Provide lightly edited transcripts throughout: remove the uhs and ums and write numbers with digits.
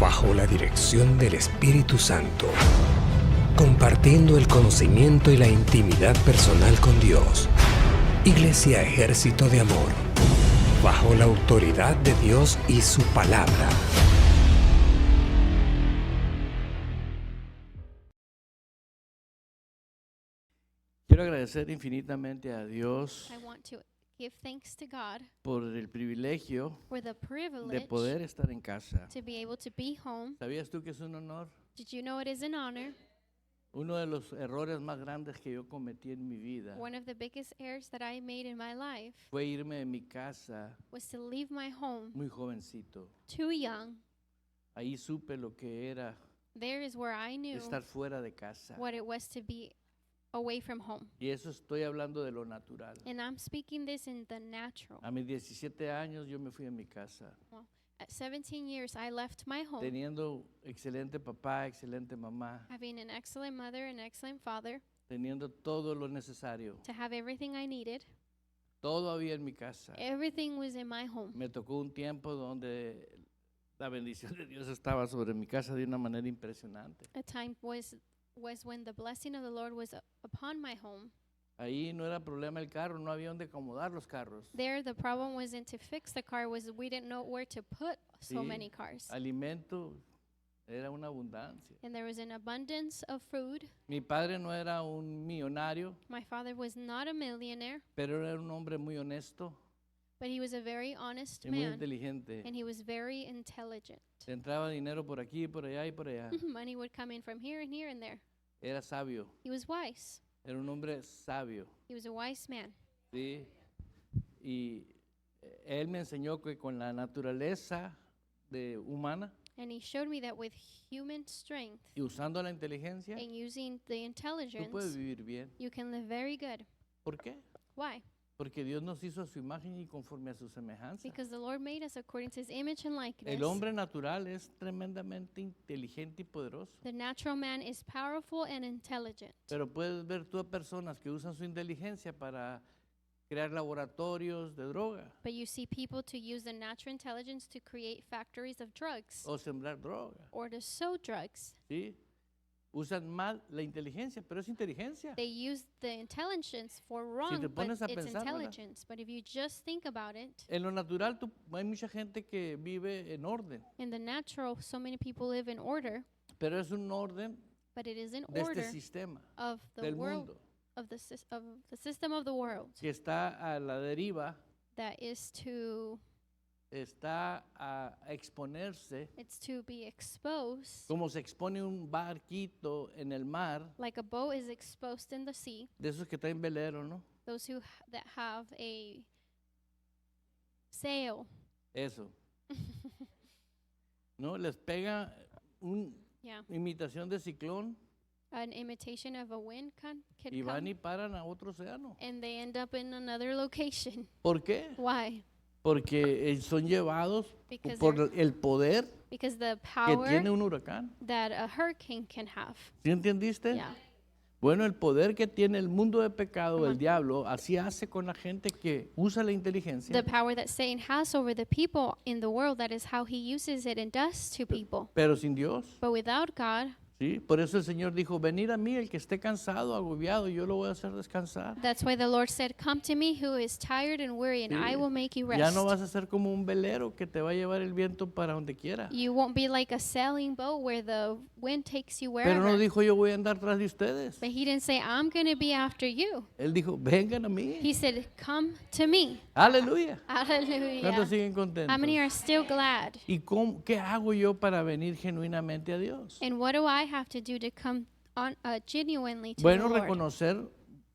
bajo la dirección del Espíritu Santo, compartiendo el conocimiento y la intimidad personal con Dios. Iglesia Ejército de Amor, bajo la autoridad de Dios y su palabra. Quiero agradecer infinitamente a Dios I want to give thanks to God por el privilegio for the de privilege poder estar en casa. to be able to be home. ¿Sabías tú que es un honor? Did you know it is an honor? Uno de los errores más grandes que yo cometí en mi vida One of the biggest errors that I made in my life fue irme de mi casa was to leave my home muy jovencito. too young. Ahí supe lo que era There is where I knew estar fuera de casa. what it was to be away from home. Y eso estoy hablando de lo natural. And I'm speaking this in the natural. A mis 17 años yo me fui a mi casa, At 17 years, I left my home, teniendo excelente papá, excelente mamá, having an excellent mother and excellent father, teniendo todo lo necesario. to have everything I needed. Todo había en mi casa. Everything was in my home. Me tocó un tiempo donde la bendición de Dios estaba sobre mi casa de una manera impresionante. A time was when the blessing of the Lord was upon my home. Ahí no era problema el carro, no había donde acomodar los carros. There, the problem wasn't to fix the car, was we didn't know where to put so Sí, many cars. alimento era una abundancia. And there was an abundance of food. Mi padre no era un millonario, My father was not a millionaire, pero era un hombre muy honesto but he was a very honest y muy man, inteligente. and he was very intelligent. Le entraba dinero por aquí, por allá y por allá. Money would come in from here and here and there. Era sabio, He was wise. era un hombre sabio. He was a wise man. ¿Sí? Y él me enseñó que con la naturaleza humana And he showed me that with human strength y usando la inteligencia, and using the tú intelligence, puedes vivir bien. you can live very good. ¿Por qué? Why? Porque Dios nos hizo a su imagen y conforme a su semejanza. Because the Lord made us according to his image and likeness. El hombre natural es tremendamente inteligente y poderoso. The natural man is powerful and intelligent. Pero puedes ver tú a personas que usan su inteligencia para crear laboratorios de droga But you see people to use the natural intelligence to create factories of drugs o sembrar droga. or to sow drugs. ¿Sí? Usan mal la inteligencia, pero es inteligencia. They use the intelligence for wrong, te but pones a it's pensar, ¿verdad? intelligence. But if you just think about it, En lo natural hay mucha gente que vive en orden, in the natural, so many people live in order, pero es un orden but it is in de este order sistema of the del world, mundo of the system of the world que está a la deriva, that is to, está a exponerse it's to be exposed, como se expone un barquito en el mar, like a boat is exposed in the sea. de esos que traen velero, ¿no? Those that have a sail. Eso. ¿No? Les pega una Yeah, imitación de ciclón an imitation of a wind can y van come, y paran a otro océano. and they end up in another location. ¿Por qué? Why? Porque son llevados Because por they're- el poder Because the que tiene power un huracán. that a hurricane can have. ¿Sí entendiste? Yeah. Bueno, el poder que tiene el mundo de pecado, el Ajá. diablo, así hace con la gente que usa la inteligencia, The power that Satan has over the people in the world, that is how he uses it and does to people. pero sin Dios. But without God, ¿Sí? Por eso el Señor dijo, venid a mí el que esté cansado, agobiado, yo lo voy a hacer descansar. that's why the Lord said, "Come to me who is tired and weary, and Sí. I will make you Ya no rest." vas a ser como un velero que te va a llevar el viento para donde quiera. You won't be like a sailing boat where the wind takes you Pero no wherever. dijo yo voy a andar tras de ustedes. But he didn't say, "I'm going to be after you." Él dijo, vengan a mí. He said, "Come to me." Aleluya. Hallelujah. ¿Cuántos siguen contentos? How many are still glad? ¿Y qué hago yo para venir genuinamente a Dios? And what do I have to do to come on genuinely to Bueno, the Lord? reconocer.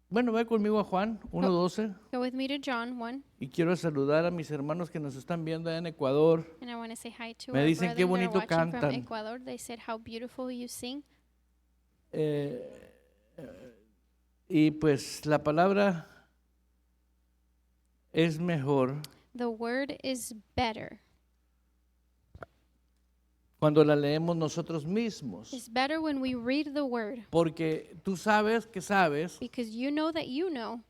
Bueno, ve conmigo a Juan 1:12 Go with me to John 1, y quiero saludar a mis hermanos que nos están viendo allá en Ecuador. and I want to say hi to Me our dicen qué brethren that bonito are watching from cantan. Ecuador. They said how beautiful you sing. Y pues la palabra es mejor The word is better cuando la leemos nosotros mismos. It's better when we read the word, Porque tú sabes because you know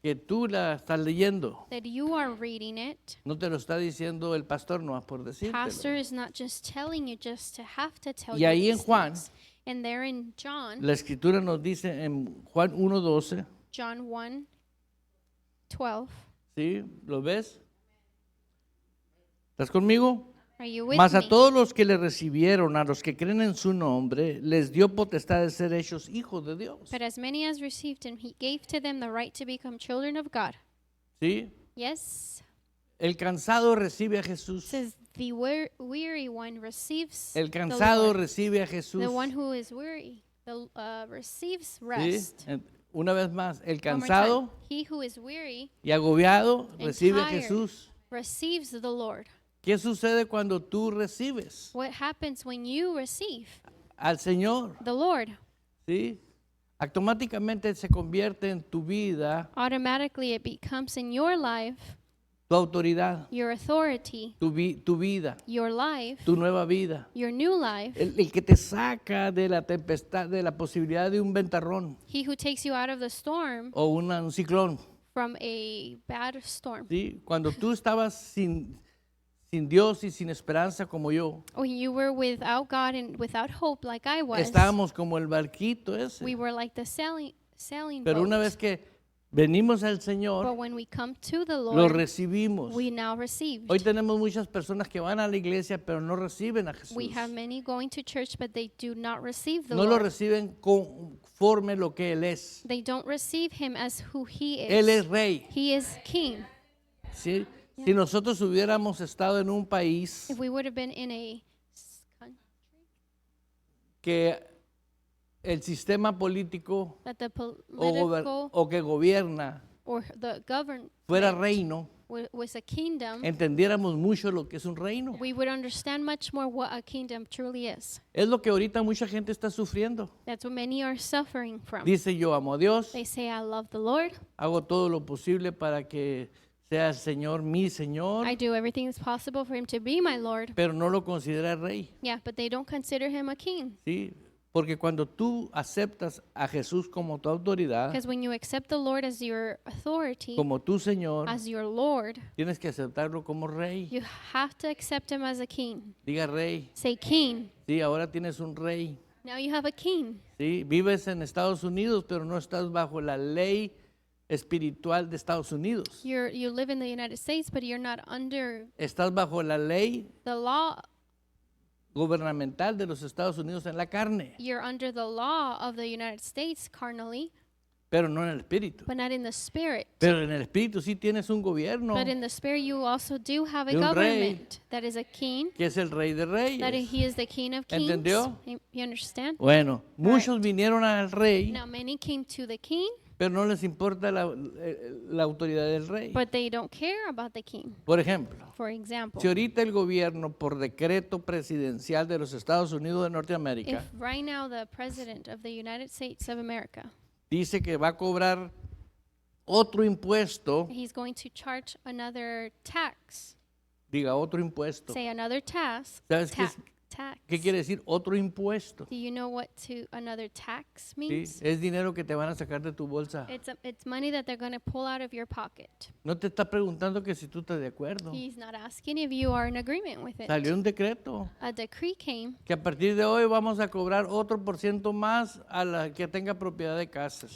que tú la estás leyendo. that you are reading it. No te lo está diciendo el pastor, no por Pastor decírtelo. is not just telling you just to have to tell Y you ahí en these Juan, things. And there in John, La escritura nos dice en Juan 1:12, John 1:12. ¿sí? ¿Lo ves? ¿Estás conmigo? Are you with Mas a me? todos los que le recibieron, a los que creen en su nombre, les dio potestad de ser hechos hijos de Dios. But as many as received him, he gave to them the right to become children of God. ¿Sí? Yes. El cansado recibe a Jesús. Says the weary one receives El the cansado Lord. recibe a Jesús. The one who is weary receives ¿Sí? rest. Una vez más, el One more time. cansado He who is weary y agobiado and recibe a tired Jesús. receives the Lord. ¿Qué sucede cuando tú recibes What happens when you receive al Señor? the Lord? ¿Sí? Automáticamente se convierte en tu vida, Automatically it becomes in your life, tu autoridad, your authority, tu vida, your life, tu nueva vida. your new life. El que te saca de la tempestad, de la posibilidad de un ventarrón He who takes you out of the storm o un ciclón. from a bad storm. ¿Sí? Cuando tú estabas sin Dios y sin esperanza como yo, When you were without God and without hope like I was, estábamos como el barquito ese. we were like the sailing Pero una boat. vez que venimos al But Señor, when we come to the lo Lord, recibimos. we now receive. Hoy tenemos muchas personas que van a la iglesia pero no reciben a Jesús. We have many going to church, but they do not receive the No lo Lord. reciben conforme lo que Él es. They don't receive him as who he is. Él es rey. He is king. ¿Sí? Si nosotros hubiéramos estado en un país If we would have been in a country que el sistema político that the o, political o que gobierna or the government fuera reino, was a kingdom, entendiéramos mucho lo que es un reino. we would understand much more what a kingdom truly is. Es lo que ahorita mucha gente está sufriendo. That's what many are suffering from. Dice, yo amo a Dios, They say, I love the Lord. hago todo lo posible para que sea el Señor mi Señor, I do everything that's possible for him to be my Lord. pero no lo considera rey. Yeah, but they don't consider him a king. ¿Sí? Porque cuando tú aceptas a Jesús como tu autoridad, Because when you accept the Lord as your authority, como tu Señor, as your Lord, tienes que aceptarlo como rey. you have to accept him as a king. Diga rey. Say king. Sí, ahora tienes un rey. Now you have a king. Sí, vives en Estados Unidos, pero no estás bajo la ley espiritual de Estados Unidos. You live in the United States, but you're not under Estás bajo la ley the law. gubernamental de los Estados Unidos en la carne, You're under the law of the United States carnally, pero no en el espíritu. but not in the spirit. Pero en el espíritu sí tienes un gobierno But in the spirit, you also do have a de un rey. government that is a king, que es el rey de that reyes. he is the king of kings. ¿Entendió? You understand? Bueno, muchos vinieron al rey, Now, many came to the king, pero no les importa la autoridad del rey. but they don't care about the king. Por ejemplo, For example, si ahorita el gobierno por decreto presidencial de los Estados Unidos de Norteamérica if right now the president of the United States of America, dice que va a cobrar otro impuesto, he's going to charge another tax, diga otro impuesto. say another tax, ¿Sabes qué, tax. qué quiere decir otro impuesto? Do you know what another tax ¿Sí? means? Es dinero que te van a sacar de tu bolsa. It's money that they're going to pull out of your pocket. No te está preguntando que si tú estás de acuerdo. He's not asking if you are in agreement with it. Salió un decreto A decree came que a partir de hoy vamos a cobrar otro por ciento más a la que tenga propiedad de casas.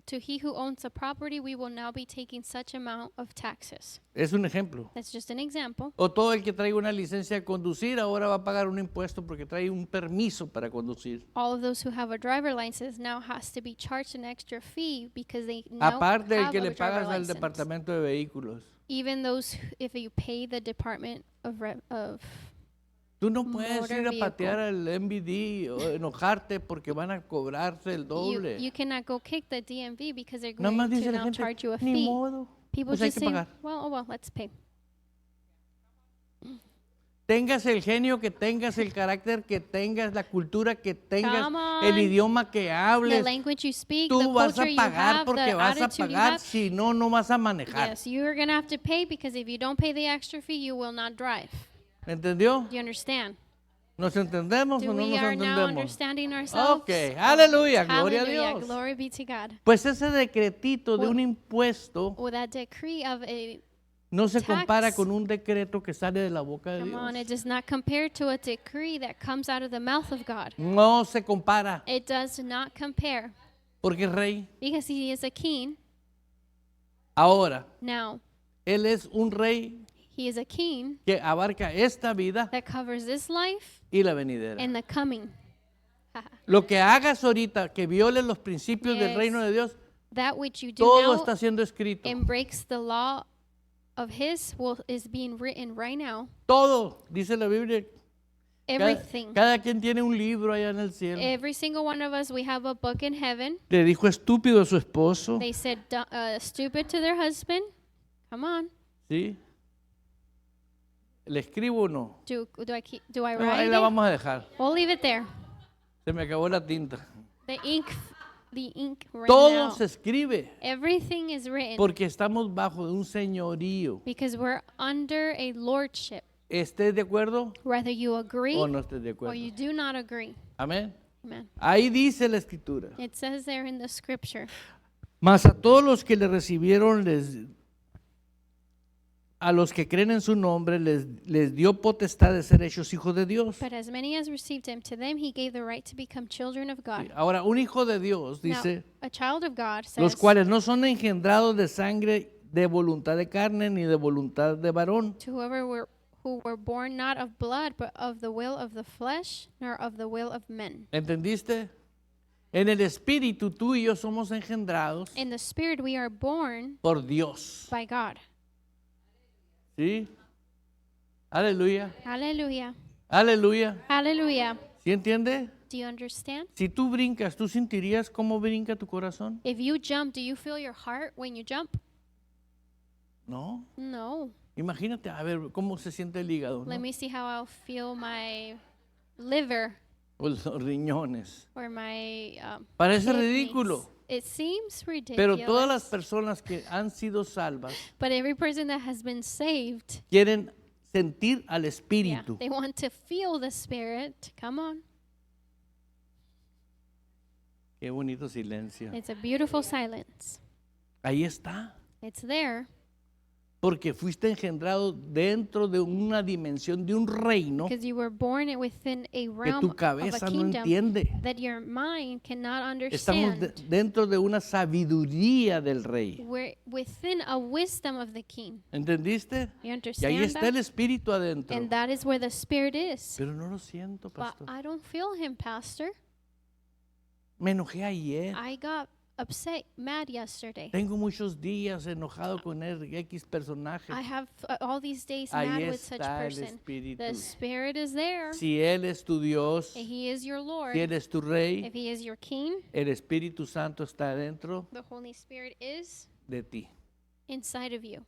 to he who owns a property, we will now be taking such amount of taxes. Es un ejemplo. That's just an example. O todo el que traiga una licencia de conducir ahora va a pagar un impuesto porque trae un permiso para conducir. All of those who have a driver license now has to be charged an extra fee because they now Aparte del have que a le driver pagas al license. departamento de vehículos. Even those, if you pay the Department of Tú no puedes Motor ir a vehicle. patear al MVD o enojarte porque van a cobrarte el doble. you cannot go kick the DMV because they're Nada más going dice to la now gente, charge you a ni fee. modo, People pues hay just que say, pagar. well, let's pay. Tengas el genio que tengas, el carácter que tengas, la cultura que tengas, Come on. el idioma que The hables, language you speak, the tú vas a culture you pagar have, porque the vas a attitude you pagar, have. si no, no vas a manejar. Yes, you're going to have to pay because if you don't pay the extra fee, you will not drive. ¿Me entendió? Do you understand? ¿Nos entendemos Do o no we nos are now entendemos? understanding ourselves? Ok, aleluya, gloria a Hallelujah, Dios. glory be to God. Pues ese decretito de Well, un impuesto Well, that decree of a, no se compara tax, con un decreto que sale de la boca de come on, it Dios. does not compare to a decree that comes out of the mouth of God. No se compara, It does not compare porque es rey. because he is a king. Ahora, Now, él es un rey he is a king que abarca esta vida that covers this life y la venidera. and the coming. Lo que hagas ahorita que viole los principios del Yes. reino de Dios, That which you do todo now está siendo escrito. and breaks the law of his is being written right now. Todo, dice la Biblia. Everything. Cada quien tiene un libro allá en el cielo. Every single one of us, we have a book in heaven. Le dijo estúpido a su esposo. They said stupid to their husband. Come on. ¿Sí? ¿Le escribo o no? Do I No, write ahí la it? vamos a dejar. We'll leave it there. Se me acabó la tinta. The ink ran Todo out. se escribe Everything is written porque estamos bajo de un señorío. because we're under a lordship. ¿Estés de acuerdo Whether you agree o no estés de or acuerdo? you do not agree. Amén. Amen. Ahí dice la escritura. It says there in the scripture. Mas a todos los que le recibieron, a los que creen en su nombre, les dio potestad de ser hechos hijos de Dios. But as many as received him, to them he gave the right to become children of God. Ahora, un hijo de Dios, Now, dice, a child of God los says, cuales no son engendrados de sangre, de voluntad de carne, ni de voluntad de varón, to who were born not of blood, but of the will of the flesh, nor of the will of men. ¿entendiste? En el Espíritu tú y yo somos engendrados In the spirit we are born por Dios. by God. ¿Sí? Aleluya. Hallelujah. Aleluya. Hallelujah. ¿Sí entiende? Do you understand? Si tú brincas, ¿tú sentirías cómo brinca tu corazón? If you jump, do you feel your heart when you jump? No. No. Imagínate, a ver, cómo se siente el hígado, ¿no? Let me see how I'll feel my liver O los riñones. or my Parece kidneys. ridículo. It seems Pero ridiculous. todas las personas que han sido salvas But every person that has been saved, quieren sentir al yeah, Espíritu. they want to feel the Spirit. Come on. Qué bonito silencio. It's a beautiful silence. Ahí está. It's there Porque fuiste engendrado dentro de una dimensión de un reino because you were born within a que realm tu of a cabeza no kingdom entiende. that your mind cannot Estamos understand. dentro de una sabiduría del rey. We're within a wisdom of the king. ¿Entendiste? You Y ahí understand está el that? Espíritu adentro. And that is where the Spirit is. Pero no lo siento, But pastor. I don't feel him, Pastor. Me enojé ayer. I got upset, mad yesterday. Tengo muchos días enojado con el X personaje. I have all these days Ahí mad with such está el person. Espíritu. The Spirit is there. Si Él es tu Dios, If He is your Lord. si Él es tu Rey, If He is your King, el Espíritu Santo está dentro the Holy Spirit is de ti. inside of you.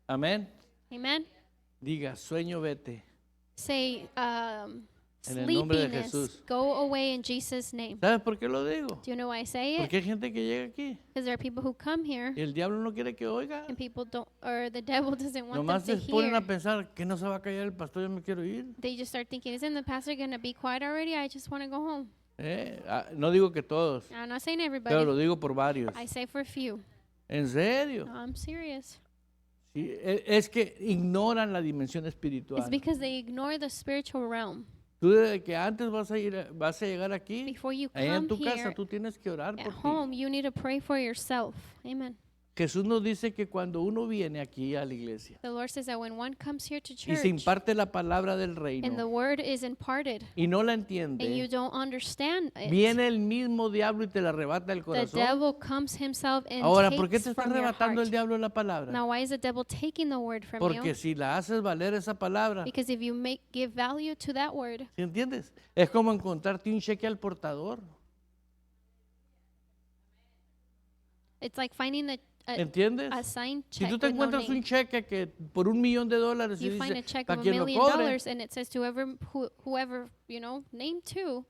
Amén. Amen. Diga, sueño, vete. Say, En el nombre de sleepiness, Jesús. go away in Jesus' name. ¿Sabes por qué lo digo? Do you know why I say it? Porque hay gente que llega aquí Because there are people who come here y el diablo no quiere que oiga. and people don't, or the devil doesn't want Nomás them se to ponen hear. a pensar que no se va a callar el pastor, yo me quiero ir. They just start thinking, isn't the pastor going to be quiet already? I just want to go home. No digo que todos, I'm not saying pero everybody. lo digo por varios. I say for a few. En serio. No, I'm serious. Sí, es que ignoran la dimensión It's espiritual. because they ignore the spiritual realm. Tú desde que antes vas a llegar aquí, Before you allá en come tu casa, here tú tienes que orar at por ti. home, you need to pray for yourself. Amen. Jesús nos dice que cuando uno viene aquí a la iglesia The Lord says that when one comes here to y church se imparte la palabra del and the reino word is imparted y no la and you entiende, don't understand it, viene el mismo diablo y te la arrebata el the corazón. devil comes himself and Ahora, ¿por qué te takes está from your arrebatando el heart. diablo la palabra? Now, why is the devil taking the word from Porque you? si la haces valer esa palabra, Because if you give value to that word, ¿sí entiendes? Es como encontrarte un cheque al portador. it's like finding ¿Entiendes? a signed Si check tú te with no encuentras un name. cheque que por $1,000,000 y You find a dice, check para of quien lo $1 cobre, million and it says to whoever, name to,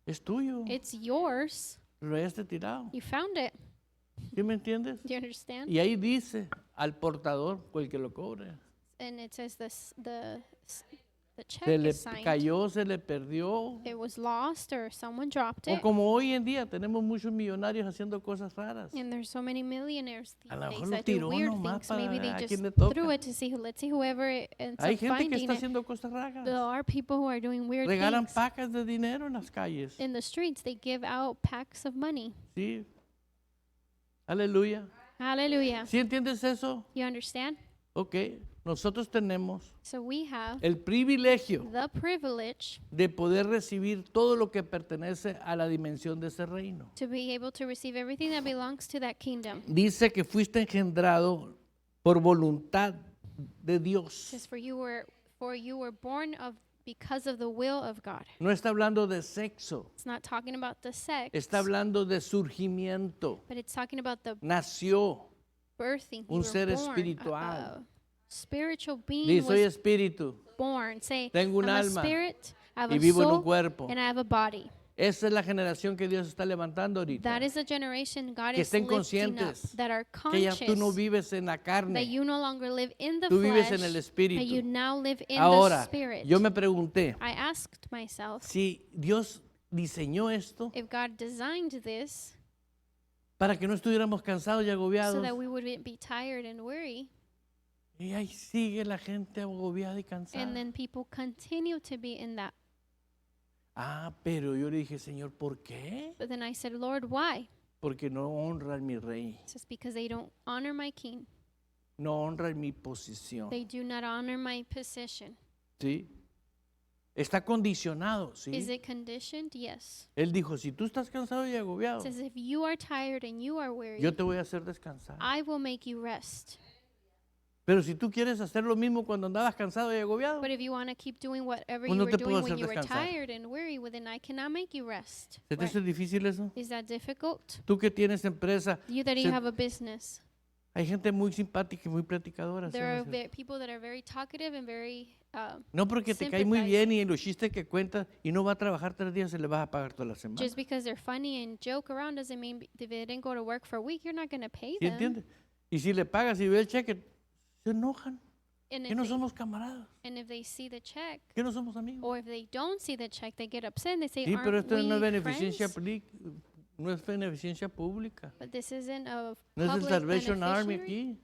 es tuyo. it's yours. Lo hayaste tirado. You found it. ¿Sí me entiendes? Do you understand? Y ahí dice al portador, o el que lo cobre. And it says the check se le is signed. cayó, se le perdió. It was lost or someone dropped O it. como hoy en día tenemos muchos millonarios haciendo cosas raras. And there's so many millionaires A these lo days mejor lo that do tiró weird nomás things. para Maybe ver they a just quién le threw toca. it to see, let's see whoever ends Hay up gente que finding está it. haciendo cosas raras. There are people who are doing weird Regalan things. pacas de dinero en las calles. In the streets, they give out packs of money. Sí. Aleluya. Hallelujah. ¿Sí entiendes eso? You understand? Ok. Nosotros tenemos So we have el privilegio the privilege de poder recibir todo lo que pertenece a la dimensión de ese reino. to be able to receive everything that belongs to that kingdom. Dice que fuiste engendrado por voluntad de Dios. Says for you were born of because of the will of God. No está hablando de sexo, It's not talking about the sex, está hablando de surgimiento. but it's talking about the Nació. birthing. Un You ser were born, espiritual. a spiritual being Di, soy was espíritu born. Say, Tengo un I'm alma a spirit, I have y a vivo en un soul, cuerpo. and I have a body. Esa es la generación que Dios está levantando ahorita. That is a generation God Que is estén lifting up, conscientes that are Que ya tú no conscious vives en la that carne, you no longer live in the tú vives flesh, en el that you espíritu. now live in the Ahora, spirit. yo me pregunté, I asked myself si Dios diseñó esto if God designed this para que no estuviéramos cansados y so agobiados, that we wouldn't be tired and weary, y ahí sigue la gente agobiada y cansada. and then people continue to be in that. Ah, pero yo le dije, Señor, ¿por qué? But then I said, Lord, why? Porque no honran mi rey, It's just because they don't honor my king. no honran mi posición. They do not honor my position. ¿Sí? Está condicionado, ¿sí? Is it conditioned? Yes. Él dijo, si tú estás cansado y It agobiado, says, if you are tired and you are weary, yo te voy a hacer descansar. I will make you rest. Pero si tú quieres hacer lo mismo cuando andabas cansado y agobiado, But if you want to keep doing whatever Pues you no were te puedo doing when hacer you were descansar. tired and weary, well, then I cannot make you rest. ¿se te hace difícil eso? Is that difficult? Tú que tienes empresa, You that you Se- have a business. hay gente muy simpática y muy platicadora. ¿sí There o no are es cierto? people that are very talkative and very No porque te cae muy bien y los chistes que cuentas y no va a trabajar 3 días, se le vas a pagar toda la semana. just because they're funny and joke around doesn't mean if they didn't go to work for a week, you're not going to pay ¿Sí them. entiendes? Y si le pagas y ve el cheque, se enojan. And Que if, no they, somos camaradas, and if they see the check, que no somos amigos. or if they don't see the check, they get upset and they say, Sí, pero aren't esto no es we beneficencia, friends? no es beneficencia pública. But this isn't a No es el public Salvation Army beneficiary. aquí.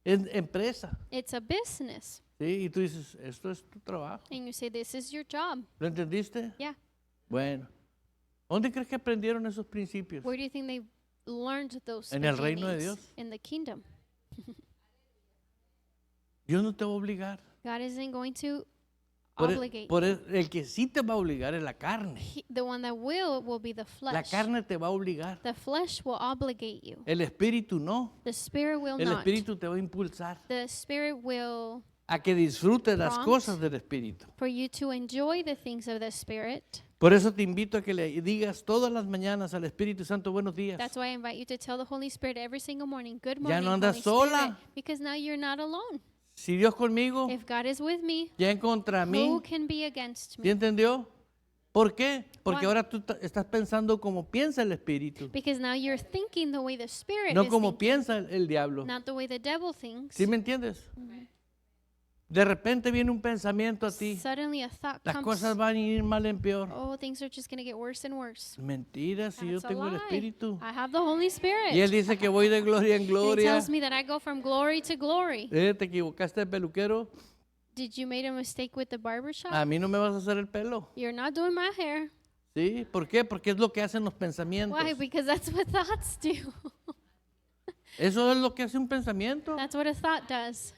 Es empresa. It's a business. ¿Sí? Y tú dices, esto es tu trabajo. And you say, this is your job. ¿Lo entendiste? Yeah. Bueno. ¿Dónde crees que aprendieron esos principios? Where do you think they learned those En el reino de beginnings? Dios. In the kingdom. Dios no te va a obligar. God isn't going to Por obligate. el que sí te va a obligar es la carne. The one that will be the flesh. La carne te va a obligar. The flesh will obligate you. El espíritu no. The spirit will El not. espíritu te va a impulsar The spirit will a que disfrutes las Prompt. cosas del espíritu. for you to enjoy the things of the spirit. Por eso te invito a que le digas todas las mañanas al Espíritu Santo buenos días. That's why I invite you to tell the Holy Spirit every single morning, good Ya morning, no andas Holy sola. Spirit, because now you're not alone. Si Dios conmigo, If God is with me, ya en contra mí. who can be against ¿Sí me? entendió? ¿Por qué? Porque Why? ahora tú estás pensando como piensa el Espíritu, Because now you're thinking the way the spirit no is como thinking, piensa el diablo. not the way the devil thinks. ¿Sí me entiendes? De repente viene un pensamiento a ti. Suddenly a thought Las comes, cosas van a ir mal en peor. oh, things are just going to get worse and worse. Mentira, si yo That's a tengo el lie. Espíritu. I have the Holy Spirit. Y Él dice que voy de gloria en And he gloria. tells me that I go from glory to glory. ¿Te equivocaste de peluquero? Did you make a mistake with the barbershop? A mí no me vas a hacer el pelo. You're not doing my hair. ¿Sí? ¿Por qué? Porque es lo que hacen los pensamientos. Why? Because that's what thoughts do. Eso es lo que hace un pensamiento. That's what a thought does.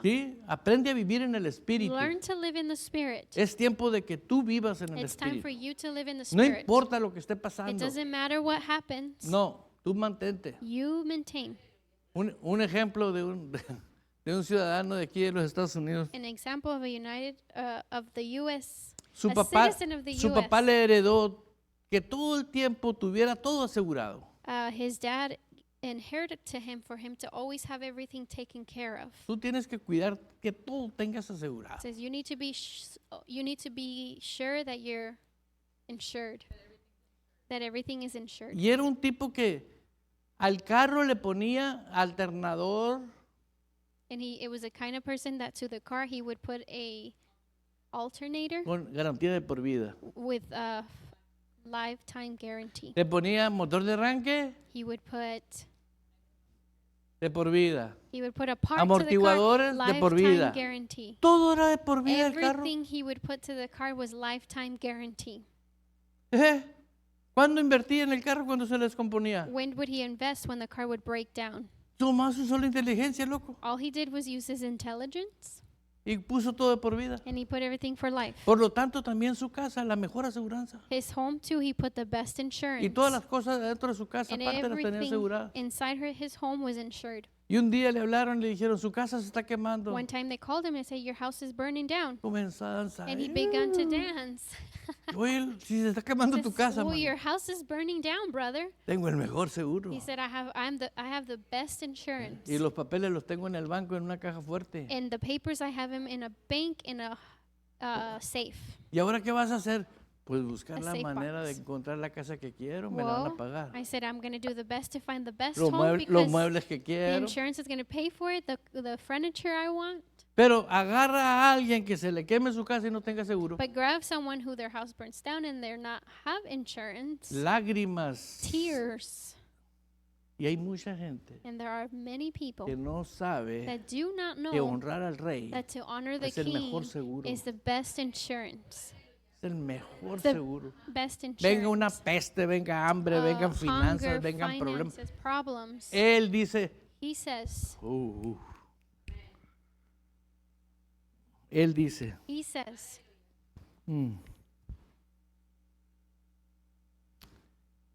¿Sí? Aprende a vivir en el Espíritu. Learn to live in the Spirit. Es tiempo de que tú vivas en el It's time for Espíritu. you to live in the No Spirit. importa lo que esté It pasando. doesn't matter what happens. No, tú mantente. You maintain. Un ejemplo de un ciudadano de aquí de los Estados Unidos. An example of of the U.S. Su a papá, citizen of the su U.S. papá le heredó que todo el tiempo tuviera todo asegurado. His dad inherited to him for him to always have everything taken care of. Tú tienes que cuidar que todo tengas asegurado. Says you need to be sure that you're insured, that everything is insured. Y era un tipo que al carro le ponía alternador, And it was the kind of person that to the car he would put a alternator con garantía de por vida. with a lifetime guarantee. Le ponía motor de arranque He would put a part amortiguadores to the car, de por lifetime vida. guarantee. Todo era de por vida el carro. Everything he would put to the car was lifetime guarantee. ¿Cuándo invertía en el carro cuando se le descomponía? When would he invest when the car would break down? Tomás usó la inteligencia, loco, All he did was use his intelligence y puso todo de por vida. and he put everything for life. Por lo tanto, también su casa, la mejor aseguranza. His home too, he put the best insurance. Y todas las cosas dentro de su casa, And aparte las tenía everything aseguradas. inside his home was insured. Y un día le hablaron y le dijeron, su casa se está quemando. One time they called him and said, your house is burning down. Comenzó a danzar. And he began to dance. Oye, si se está quemando tu Says, casa, well, mano, your house is burning down, brother. tengo el mejor seguro. He said, I have the best insurance. Y los papeles los tengo en el banco en una caja fuerte. And the papers, I have him in a bank in a safe. ¿Y ahora qué vas a hacer? Pues buscar A la safe manera de box. encontrar la casa que quiero, me la van a Well, pagar. I said, I'm going to do the best to find the best Los, home los because muebles que the quiero. insurance is going to pay for it, the furniture I want. Pero agarra a alguien que se le queme su casa y no tenga seguro. But grab someone who their house burns down and they're not have insurance. Lágrimas. Tears. Y hay mucha gente And there are many people que no sabe that do not que know honrar al rey that to honor the es el mejor king seguro. is the best insurance. Es el mejor The seguro. Best insurance. Venga una peste, venga hambre, vengan finanzas, hunger, vengan problemas. finances, problems. Él dice, He says, él dice, he says,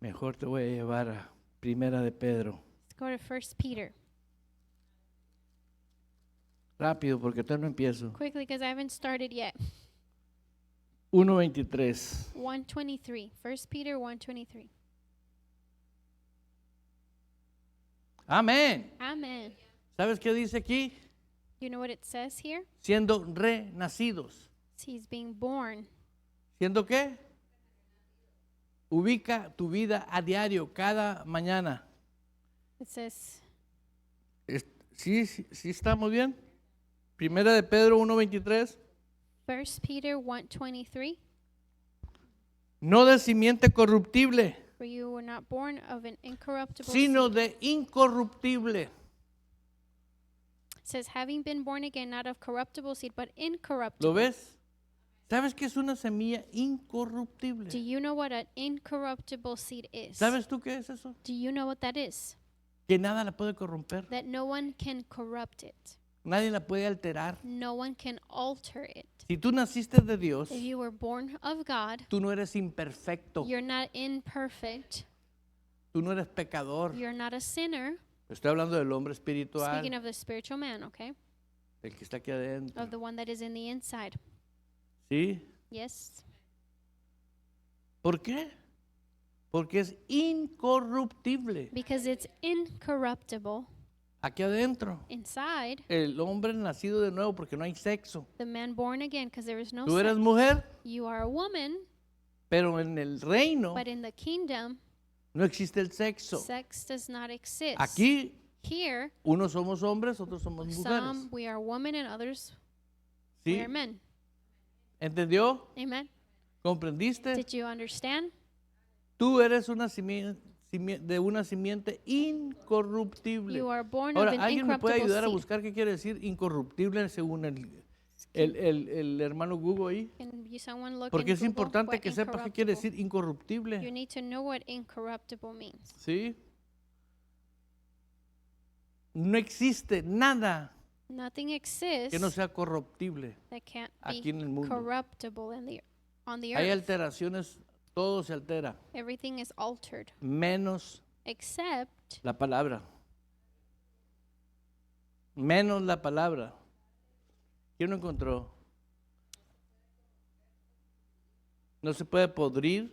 mejor te voy a llevar a Primera de Pedro. let's go to 1 Peter. Rápido, porque todavía no empiezo. Quickly, because I haven't started yet. 1:23. 1:23. 1 Peter 1:23. Amén. Amen. ¿Sabes qué dice aquí? You know what it says here? Siendo renacidos. He's being born. ¿Siendo qué? Ubica tu vida a diario, cada mañana. It says, ¿Sí estamos bien? Primera de Pedro 1:23. 1 Peter 1:23. No de simiente corruptible, For you were not born of an incorruptible sino seed. de incorruptible. It says, having been born again, not of corruptible seed, but incorruptible. ¿Lo ves? ¿Sabes qué es una semilla Do incorruptible? you know what an incorruptible seed is? ¿Sabes tú qué es eso? Do you know what that is? Que nada la puede corromper, That no one can corrupt it. nadie la puede alterar. No one can alter it. Si tú naciste de Dios, If you were born of God, tú no eres imperfecto, you're not imperfect. tú no eres pecador. You're not a sinner. Estoy hablando del hombre Speaking espiritual, of the spiritual man, okay? el que está aquí adentro. Of the one that is in the inside. ¿Sí? Yes. ¿Por qué? Porque es incorruptible. Because it's incorruptible. Aquí adentro. Inside, El hombre nacido de nuevo porque no hay sexo. the man born again, because there is no Tú eres sex. mujer, You are a woman, pero en el reino but in the kingdom, no existe el sexo. sex does not exist. Aquí Here, unos somos hombres, otros somos mujeres. some we are women and others we ¿Sí? are men. ¿Entendió? Amen. ¿Comprendiste? Did you understand? Tú eres una de una simiente incorruptible. You are born Ahora, of an ¿alguien me puede incorruptible ayudar a seed. buscar qué quiere decir incorruptible según el hermano Google ahí? Can someone look Porque in es Google importante what que sepas qué quiere incorruptible- decir You incorruptible. need to know what incorruptible means. ¿Sí? No existe nada Nothing exists que no sea corruptible. that can't aquí en el be mundo. corruptible on the Hay earth. alteraciones, todo se altera, Everything is altered menos except la palabra. Menos la palabra. ¿Quién lo encontró? No se puede podrir,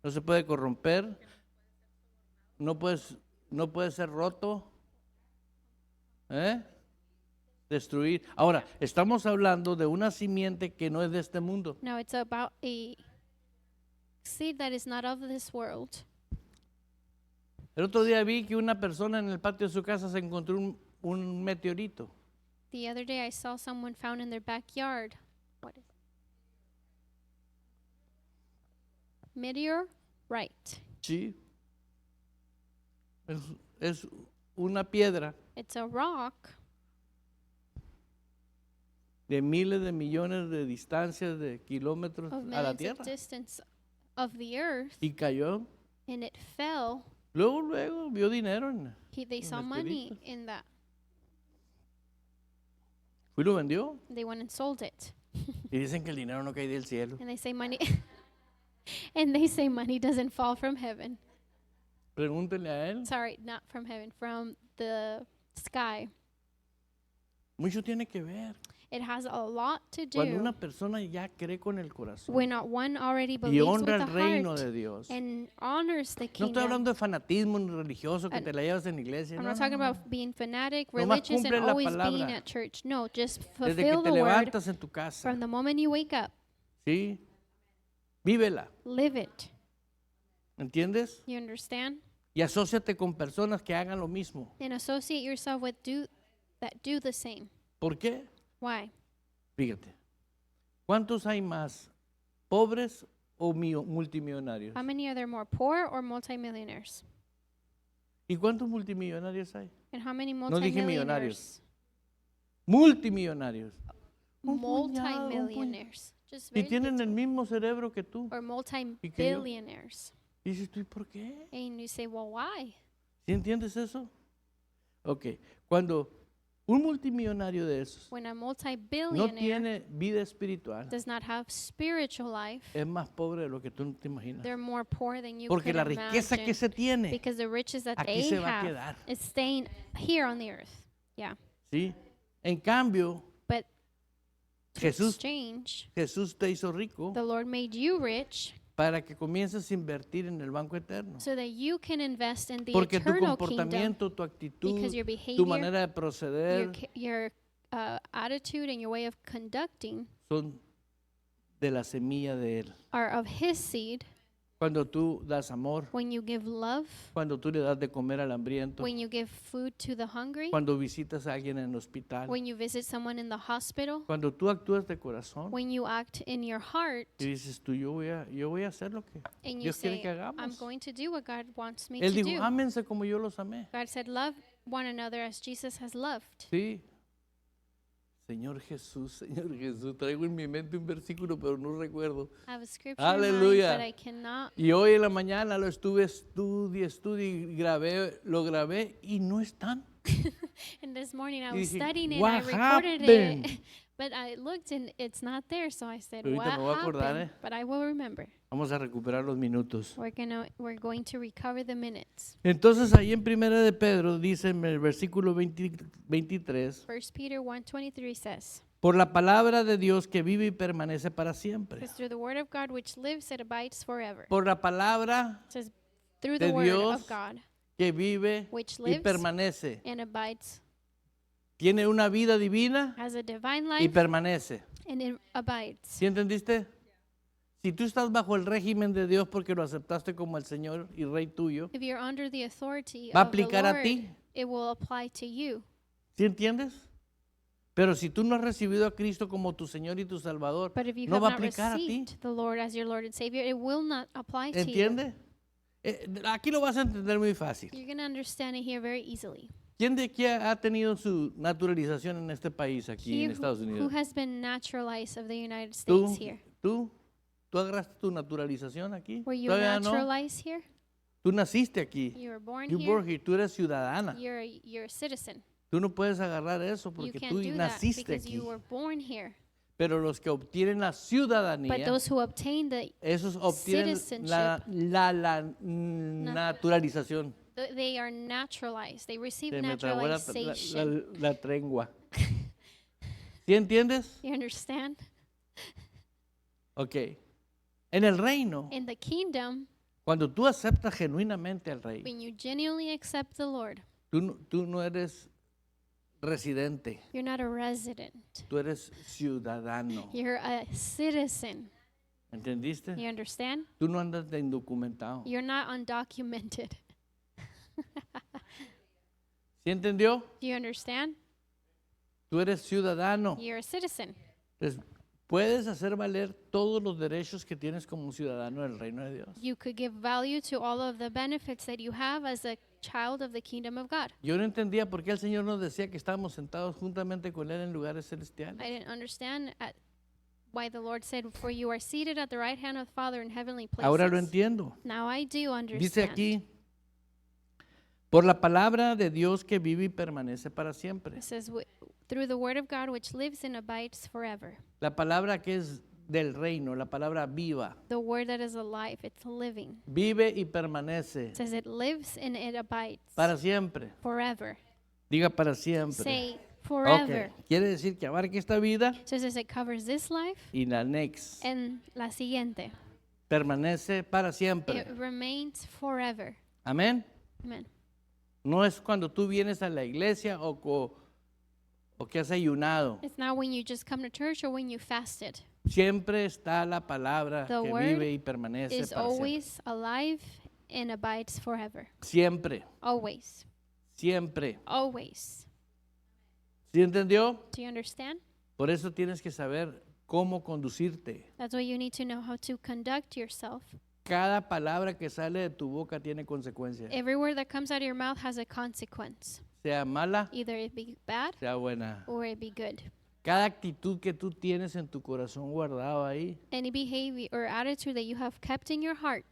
no se puede corromper, no puede ser roto, destruir. Ahora, estamos hablando de una simiente que no es de este mundo. no, it's about a seed that is not of this world. El otro día vi que una persona en el patio de su casa se encontró un meteorito. The other day I saw someone found in their backyard. What is it? Meteorite. Sí. Es una piedra It's a rock de miles de millones de distancias de kilómetros of a la minutes tierra of distance of the earth, y cayó. and it fell. Luego vio dinero They saw Unas money piedritas. in that. y lo vendió. They went and sold it. Y dicen que el dinero no cae del cielo. And they say money and they say money doesn't fall from heaven. Pregúntenle a él. Sorry, not from heaven, from the sky. Mucho tiene que ver. It has a lot to Cuando do una persona ya cree con el corazón when one already y believes with honra the el reino heart de Dios. and honors the No estoy kingdom. hablando de fanatismo ni religioso que And te la llevas en la iglesia. I'm No, not no, talking no. about being fanatic, Nomás religious, and cumple la always being palabra. at church. No, just Desde que fulfill te the word levantas en tu casa. from the moment you wake up. ¿Sí? Vívela. Live it. ¿Entiendes? You understand? Y asóciate con personas que hagan lo mismo. And associate yourself with that do the same. ¿Por qué? Why? Fíjate. ¿Cuántos hay más? ¿Pobres o multimillonarios? How many are there more, poor or multimillionaires? ¿Y cuántos multimillonarios hay? And how many No dije multimillionaires? Multimillonarios. Un puñado, un puñado. Multimillionaires. Just Y very tienen little. el mismo cerebro que tú. Or yo. multi-billionaires. Y dices tú, ¿y por qué? And you say, well, why? ¿Sí entiendes eso? Ok. Cuando un multimillonario de esos When a no multi-billionaire tiene vida espiritual, does not have spiritual life, es más pobre de lo que tú no te imaginas. they're more poor than you Porque could la riqueza imagine. que se tiene, Because the riches that aquí they se va a have quedar. is staying here on the earth. Yeah. ¿sí? En cambio, But to Jesús, exchange, Jesús te hizo rico the Lord made you rich para que comiences a invertir en el banco eterno. so that you can invest in the Porque tu eternal kingdom. comportamiento, tu actitud, Because your tu behavior, manera de proceder your attitude and your way of conducting son de la semilla de Él. are of His seed. Cuando tú das amor, When you give love, cuando tú le das de comer al hambriento, when you give food to the hungry, cuando visitas a alguien en el hospital, when you visit someone in the hospital, cuando tú actúas de corazón when you act in your heart y dices tú, yo voy a hacer lo que and you Dios quiere say, que I'm hagamos. going to do what God wants me Él to dijo, do. ámense como yo los amé. God said, love one another as Jesus has loved. Sí. Señor Jesús, traigo en mi mente un versículo, pero no recuerdo. I have a scripture in mind, Aleluya. but I cannot. Y hoy en la mañana lo estuve y lo grabé y no están. And this morning I Y was dije, studying it, "What I recorded happened?" it, but I looked and it's not there, so I said, Pero what ahorita me voy a acordar, happened? But I will remember. Vamos a recuperar los minutos. We're going to recover the minutes. Entonces ahí en Primera de Pedro dice en el versículo 23, 1 Peter 1:23 says, por la palabra de Dios que vive y permanece para siempre. because through the word of God which lives, it abides forever. Por la palabra It says, through de the word Dios of God que vive which y lives permanece. and abides, Tiene una vida divina has a divine y life permanece. and it abides. ¿Sí entendiste? Si tú estás bajo el régimen de Dios porque lo aceptaste como el Señor y Rey tuyo, If you're under the authority va a of the aplicar a Lord, ti. it will apply to you. ¿Sí entiendes? Pero si tú no has recibido a Cristo como tu Señor y tu Salvador, But if you no have va a not aplicar a ti. received the Lord as your Lord and Savior, it will not apply to you. ¿Entiendes? Aquí lo vas a entender muy fácil. You're going to understand it here very easily. ¿Quién de aquí ha tenido su naturalización en este país, aquí He en Estados who Unidos? has been naturalized of the United ¿Tú, States here. tú agarraste tu naturalización aquí? Were you Todavía no. naturalized here? Tú naciste aquí. You were born You here. were here. Tú eres ciudadana. You're a citizen. Tú no puedes agarrar eso You porque can't tú do that naciste because aquí. you were born here. Pero los que obtienen la But ciudadanía, those who obtain esos obtienen la naturalización. they are naturalized. They receive Se me trabó naturalization. la trengua. ¿Sí entiendes? You understand? Ok. En el reino, In the kingdom, cuando tú aceptas genuinamente al rey, when you genuinely accept the Lord, tú no eres residente, you're not a resident. tú eres ciudadano. You're a citizen. ¿Entendiste? You understand? Tú no andas de indocumentado. You're not undocumented. ¿Sí entendió? Do you understand? Tú eres ciudadano. You're a citizen. Entonces, puedes hacer valer todos los derechos que tienes como ciudadano del reino de Dios. You could give value to all of the benefits that you have as a child of the kingdom of God. Yo no entendía por qué el Señor nos decía que estábamos sentados juntamente con Él en lugares celestiales. I didn't understand why the Lord said, "For you are seated at the right hand of the Father in heavenly places." Ahora lo entiendo. Now I do understand. Dice aquí, por la palabra de Dios que vive y permanece para siempre. It says, "Through the word of God which lives and abides forever." La palabra que es del reino, la palabra viva, The word that is alive, it's living. vive y permanece It says it lives and it abides para siempre. forever. Diga para siempre. Say Ok. forever. Quiere decir que abarca esta vida So it says it covers this life y la next. and la siguiente. Permanece para siempre. It remains forever. Amén. Amen. No es cuando tú vienes a la iglesia o que has ayunado. It's not when you just come to church or when you fasted. Siempre está la palabra The que word vive y permanece Is para siempre. always alive and abides forever. Siempre, Always. siempre. Always. ¿Sí entendió? Do you understand? Por eso tienes que saber cómo conducirte. That's why you need to know how to conduct yourself. Cada palabra que sale de tu boca tiene consecuencias. Every word that comes out of your mouth has a consequence. Sea mala, Either it be bad sea buena. or it be good. Cada actitud que tú tienes en tu corazón guardado ahí, Any behavior or attitude that you have kept in your heart,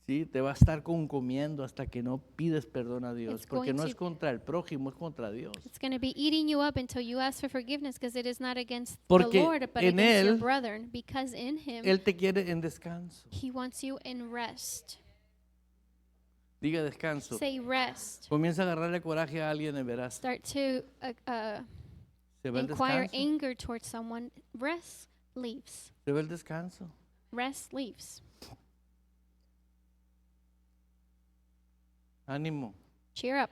sí, te va a estar concomiendo hasta que no pides perdón a Dios. It's Porque going no to- es contra el prójimo, es contra Dios. it's going to be eating you up until you ask for forgiveness, because it is not against Porque the Lord, but en against your Él- brethren. Because in Him, Él te quiere en descanso. He wants you in rest. Diga descanso. Say rest. Comienza a agarrarle coraje a alguien y verás. Start to Se va el inquire descanso. anger towards someone. Rest leaves. Se va el descanso. Rest leaves. Ánimo. Cheer up.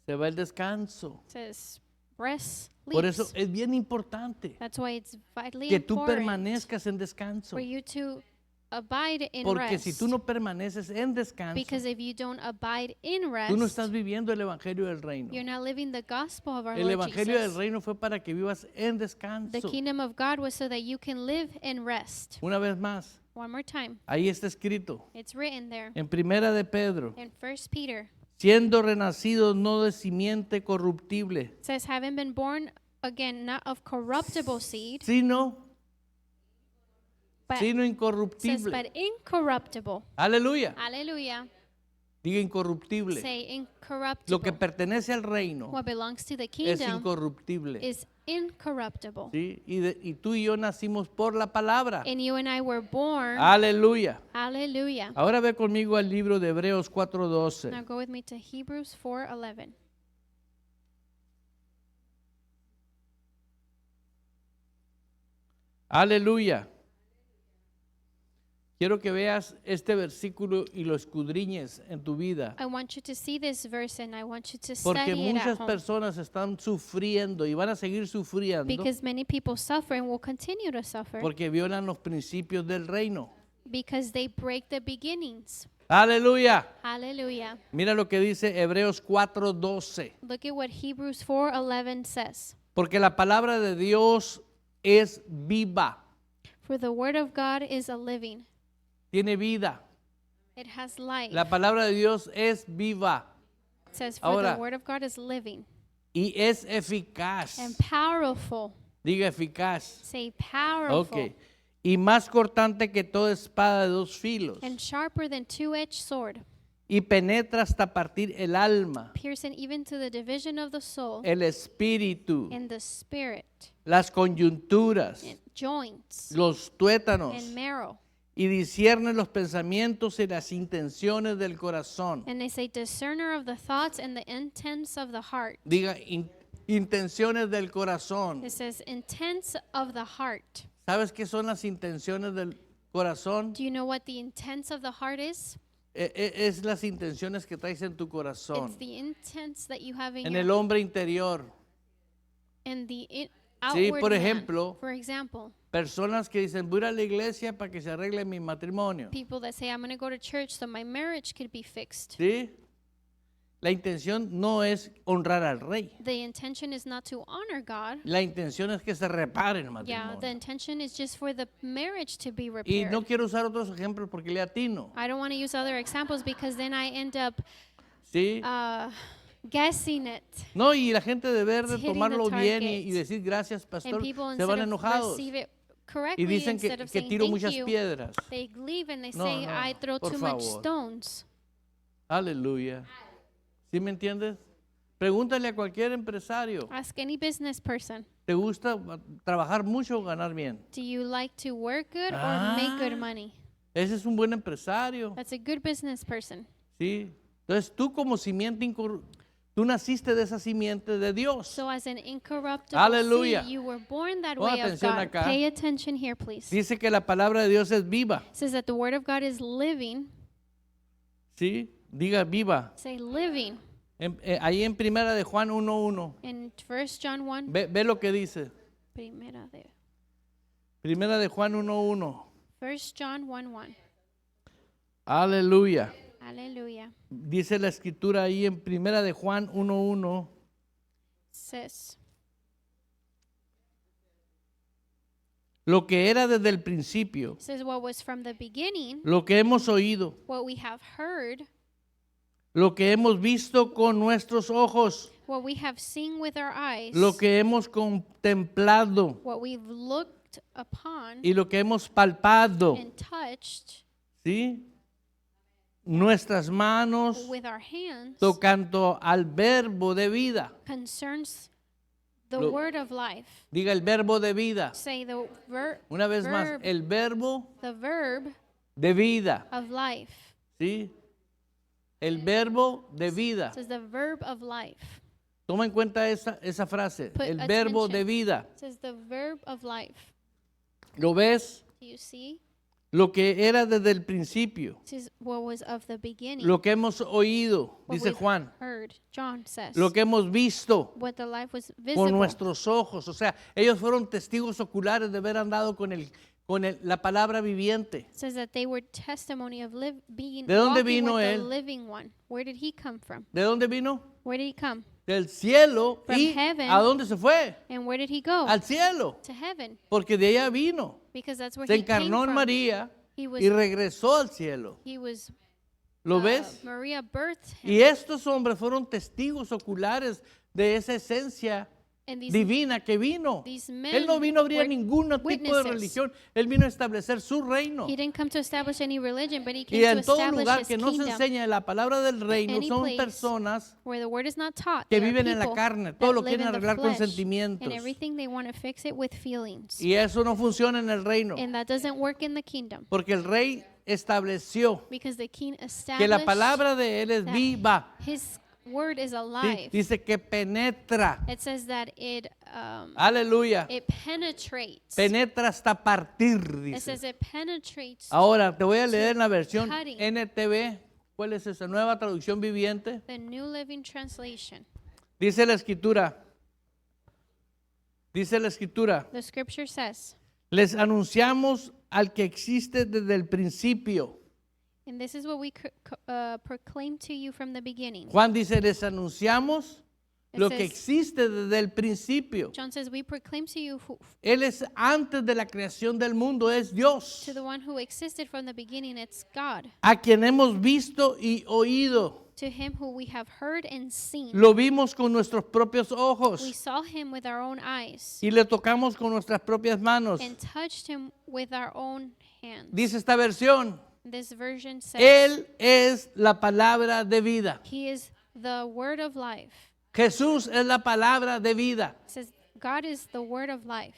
Se va el descanso. Says rest Por eso leaves. es bien importante That's why it's vitally que tú important permanezcas en descanso. for you to abide in Porque rest. si tú no permaneces en descanso, Because if you don't abide in rest, tú no estás viviendo el evangelio del reino. you're not living the gospel of our El Lord evangelio del Jesus. reino fue para que vivas en The descanso. kingdom of God was so that you can live in rest. Una vez más, One more time. ahí está escrito It's written there en Primera de Pedro, in 1 Peter. siendo renacidos no de simiente corruptible, It says, having been born again, not of corruptible seed, sino but, sino says, incorruptible. but incorruptible. Aleluya. Hallelujah. Diga incorruptible. Say Lo incorruptible. que pertenece al reino What belongs to the es kingdom incorruptible. is incorruptible. ¿Sí? Y tú y yo nacimos por la palabra. And you and I were born. Aleluya. Hallelujah. Ahora ve conmigo al libro de Hebreos Now 4:12. go with me to Hebrews 4:11. Aleluya. Quiero que veas este versículo y lo escudriñes en tu vida. I want you to see this verse and I want you to Porque study it at muchas home. personas están sufriendo y van a seguir sufriendo Because many people suffer and will continue to suffer porque violan los principios del reino. because they break the beginnings. Aleluya. Hallelujah. Mira lo que dice Hebreos 4:12. Look at what Hebrews 4:11 says. Porque la palabra de Dios es viva, For the word of God is a living. tiene vida. It has life. La palabra de Dios es viva It says, for Ahora- the word of God is living y es eficaz. and powerful. Diga eficaz. Say powerful. Ok. Y más cortante que toda espada de dos filos. And sharper than two-edged sword, Y penetra hasta partir el alma, piercing even to the division of the soul el espíritu, and the spirit, las coyunturas, and joints los tuétanos, and marrow. y discierne los pensamientos y las intenciones del corazón. And they say, discerner of the thoughts and the intents of the heart. Diga intenciones del corazón. It says, intents of the heart. ¿Sabes qué son las intenciones del corazón? Do you know what the intents of the heart is? Es las intenciones que traes en tu corazón, It's the intents that you have in en your el hombre interior. and the Sí, outward por man. ejemplo, For example, personas que dicen, voy a ir a la iglesia para que se arregle mi matrimonio. people that say, I'm going to go to church so my marriage could be fixed. ¿Sí? la intención no es honrar al rey. The intention is not to honor God. La intención es que se repare el Yeah, matrimonio. the intention is just for the marriage to be Y repaired. no quiero usar otros ejemplos porque le atino. I don't want to use other examples because then I end up ¿Sí? guessing it. No, y la gente debe de It's hitting tomarlo the bien target. y decir gracias, And pastor. people, Se instead van of enojados. receive it Y correctly, dicen instead of que saying tiro thank muchas you, piedras. they leave and they No, say, no, I throw por too much favor. stones. Aleluya. ¿Sí me entiendes? Pregúntale a cualquier empresario. Ask any business person, ¿Te gusta trabajar mucho o ganar bien? do you like to work good or make good money? Ese es un buen empresario. That's a good business person. ¿Sí? Entonces tú como simiente tú naciste de esa simiente de Dios. So as an incorruptible Aleluya. seed, you were born that Pon way of atención God. acá. Pay attention here, please. Dice que la palabra de Dios es viva. It says that the word of God is living. ¿Sí? Diga viva. Say living. Ahí en primera de Juan 1:1. In 1 John 1, Ve lo que dice. Primera de Juan 1:1. 1 John 1:1. Aleluya. Hallelujah. Dice la escritura ahí en primera de Juan 1:1. Says, Lo que era desde el principio, says what was from the beginning, lo que hemos oído, what we have heard, lo que hemos visto con nuestros ojos, what we have seen with our eyes, lo que hemos contemplado what we've looked upon y lo que hemos palpado, and touched ¿sí? Nuestras manos with our hands tocando al verbo de vida. concerns the Lo- word of life. Diga el verbo de vida. Say the Una vez más, verb, el verbo the verb de vida. of life. ¿Sí? El verbo de vida. It says the verb of life. Toma en cuenta esa frase. Put El verbo attention. de vida. It says the verb of life. ¿Lo ves? Do you see? Lo que era desde el principio. This is what was of the beginning. Lo que hemos oído, What dice we've Juan. heard. John says. Lo que hemos visto What the life was con visible. nuestros ojos. O sea, ellos fueron testigos oculares de haber andado con la palabra viviente. It says that they were testimony of being ¿De dónde walking vino with the él? living one. Where did he come from? ¿De dónde vino? Where did he come? Del cielo. From ¿Y heaven. a dónde se fue? And where did he go? Al cielo. To heaven. Porque de allá vino. Because that's where Se he came encarnó en from. María He was, y regresó al cielo. he was ¿Lo ves? Maria birthed him. Y estos hombres fueron testigos oculares de esa esencia And these divina que vino. these men Él no vino a abrir were ningún tipo de witnesses. religión. Él vino a establecer su reino. He didn't come to establish any religion, but he came Y to en todo establish lugar his que no se kingdom. enseña la palabra del reino any son place personas Where the word is not taught, que there are viven en la people carne. that Todo lo live quieren in the arreglar con flesh, sentimientos. and everything they want to fix it with feelings. Y eso no funciona en el reino. And that doesn't work in the kingdom, Porque el rey estableció because the king que la established palabra de él es that viva. his word is ¿Sí? alive. Dice que penetra. It says that Aleluya. it penetrates. Penetra hasta partir, It dice. says it penetrates Ahora te voy a leer en la versión cutting. NTV. ¿Cuál es esa nueva traducción viviente? the New Living Translation. Dice la escritura. Dice la escritura. The scripture says, Les anunciamos al que existe desde el principio. and this is what we proclaim to you from the beginning. Juan dice, les anunciamos It lo que says- existe desde el principio. John says, we proclaim to you Él es antes de la creación del mundo, es Dios, to the one who existed from the beginning, it's God. a quien hemos visto y oído. To him who we have heard and seen. Lo vimos con nuestros propios ojos We saw him with our own eyes y le tocamos con nuestras propias manos. and touched him with our own hands. Dice esta versión, This version says, Él es la palabra de vida. he is the word of life. Jesús es la palabra de vida. It says, God is the word of life.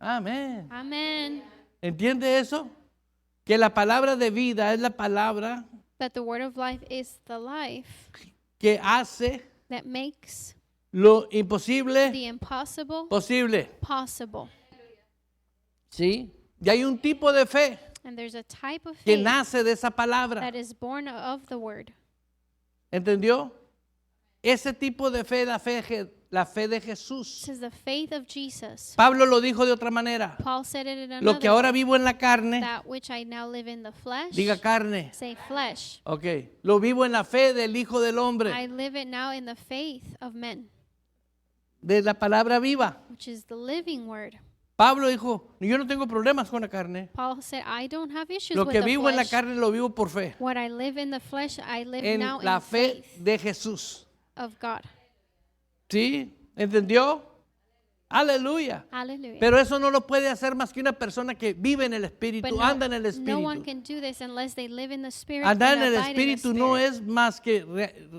Amén. Amen. ¿Entiende eso? Que la palabra de vida es la palabra That the word of life is the life que hace that makes lo imposible the impossible posible. possible. ¿Sí? Y hay un tipo de fe And there's a type of que faith nace de esa palabra. that is born of the word. ¿Entendió? Ese tipo de fe, la fe la fe de It Jesús. says the faith of Jesus. Pablo lo dijo de otra manera. Paul said it in Lo que another ahora way. vivo en la carne, That which I now live in the flesh. diga carne. Say flesh. Ok, lo vivo en la fe del Hijo del Hombre, I live it now in the faith of men, de la palabra viva. which is the living word. Pablo dijo, yo no tengo problemas con la carne. Paul said, I don't have issues Lo with que the vivo en la flesh. carne lo vivo por fe. What I live in the flesh, I live En now la in fe faith de Jesús. of God. ¿Sí? ¿Entendió? Aleluya. Hallelujah. Pero eso no lo puede hacer más que una persona que vive en el But Espíritu, anda en el no one Espíritu. can do this unless they live in the Spirit. Andar and en el abide in the Espíritu no Spirit. es más que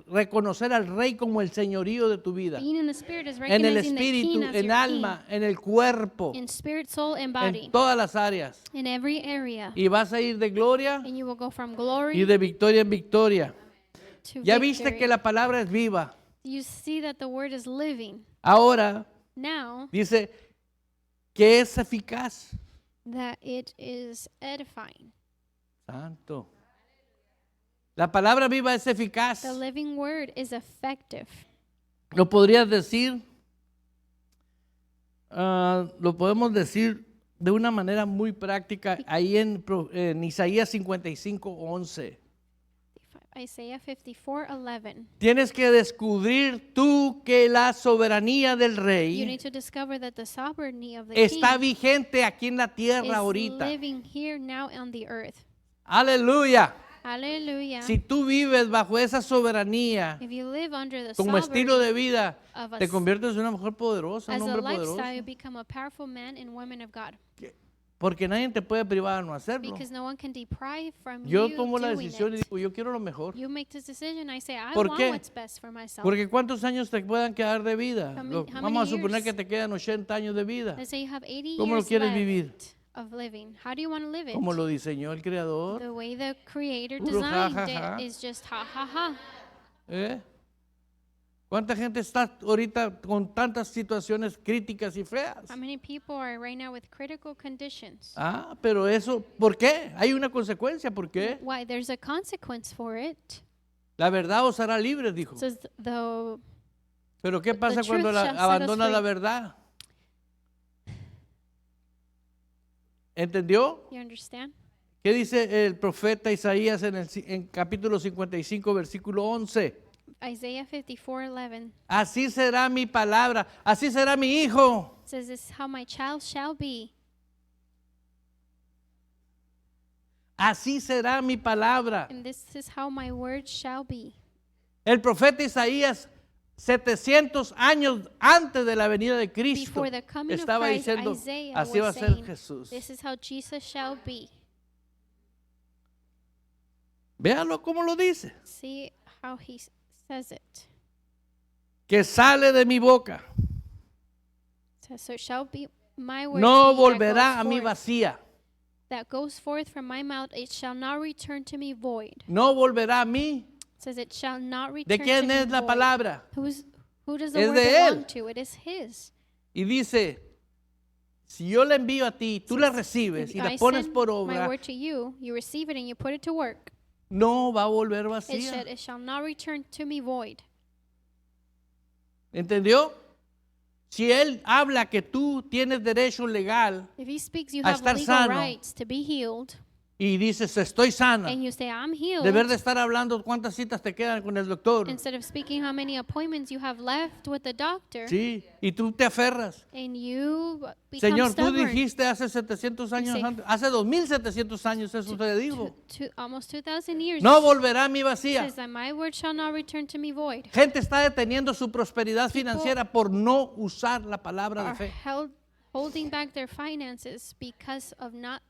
reconocer al Rey como el señorío de tu vida. Being in the Spirit is En el recognizing the King Espíritu, as en your alma, en el cuerpo, King, in spirit, soul, and body, en todas las áreas. in every area. Y vas a ir de gloria And you will go from glory y de victoria en victoria. to Ya viste victory. que la palabra es viva. You see that the word is living. Ahora Now dice que es eficaz. that it is edifying. Santo. La palabra viva es eficaz. The living word is effective. Lo podrías decir, lo podemos decir de una manera muy práctica ahí en Isaías 55:11. Isaiah 54:11. Tienes que descubrir tú que la soberanía del You rey need to discover that the sovereignty of the está King vigente aquí en la is tierra ahorita. living here now on the earth. Aleluya. Hallelujah. Si tú vives bajo esa soberanía If you live under the como estilo sovereignty de vida, of te us conviertes en una mujer poderosa, un as a hombre lifestyle, poderoso. you become a powerful man and woman of God. Porque nadie te puede privar de no hacerlo. Because no one can deprive from Yo you tomo la doing decisión y it. digo, yo quiero lo mejor. You make this decision. I say, I ¿Por want qué? what's best for myself. Porque ¿cuántos años te puedan quedar de vida? How Vamos a many suponer years? que te quedan 80 años de vida. Let's say you have 80 ¿Cómo lo years quieres left vivir? of living. How do you want to live it? Como lo diseñó el Creador. The way the Creator Puro ja, designed ja, ja. it is just ha ha ha. ¿Eh? ¿Cuánta gente está ahorita con tantas situaciones críticas y feas? How many people are right now with critical conditions? Ah, pero eso, ¿por qué? Hay una consecuencia, ¿por qué? Why? There's a consequence for it. La verdad os hará libres, dijo. It says the Pero ¿qué pasa truth cuando shall set us abandonas la free. verdad? ¿Entendió? you understand? ¿Qué dice el profeta Isaías en capítulo 55, versículo 11? Isaiah 54:11 Así será mi palabra, así será mi hijo. says, "This is how my child shall be. Así será mi palabra. And this is how my word shall be." El profeta Isaías, 700 años antes de la venida de Cristo, Before the coming of estaba Christ, diciendo, Isaiah así va a was ser saying, Jesús. "This is how Jesus shall be." Véalo cómo lo dice. See how he says it. Que sale de mi boca, So it shall be my word no to you volverá a mí forth, vacía. that goes forth from my mouth. It shall not return to me void. No volverá a mí. It says it shall not return ¿De to quién me es la void. palabra? Who does the Es word de belong Él. to? It is His. Y dice, si yo la envío a ti, tú la recibes If y la I pones send por my obra, word to you, you receive it and you put it to work. no va a volver It vacía. shall not return to me void. ¿Entendió? Si Él habla que tú tienes derecho legal If He speaks, you a have estar legal sano. rights to be healed, y dices, estoy sana, and you say, "I'm healed." deber de estar hablando cuántas citas te quedan con el doctor. Instead of speaking how many appointments you have left with the doctor, Sí, y tú te aferras. and you become Señor, tú stubborn. dijiste hace 700 años say, antes, hace 2700 años eso te dijo. Almost 2,000 years. No volverá a mi It vacía. says that my word shall not return to me void. Gente está deteniendo su prosperidad financiera por no usar la palabra de Are fe. holding back their finances because of not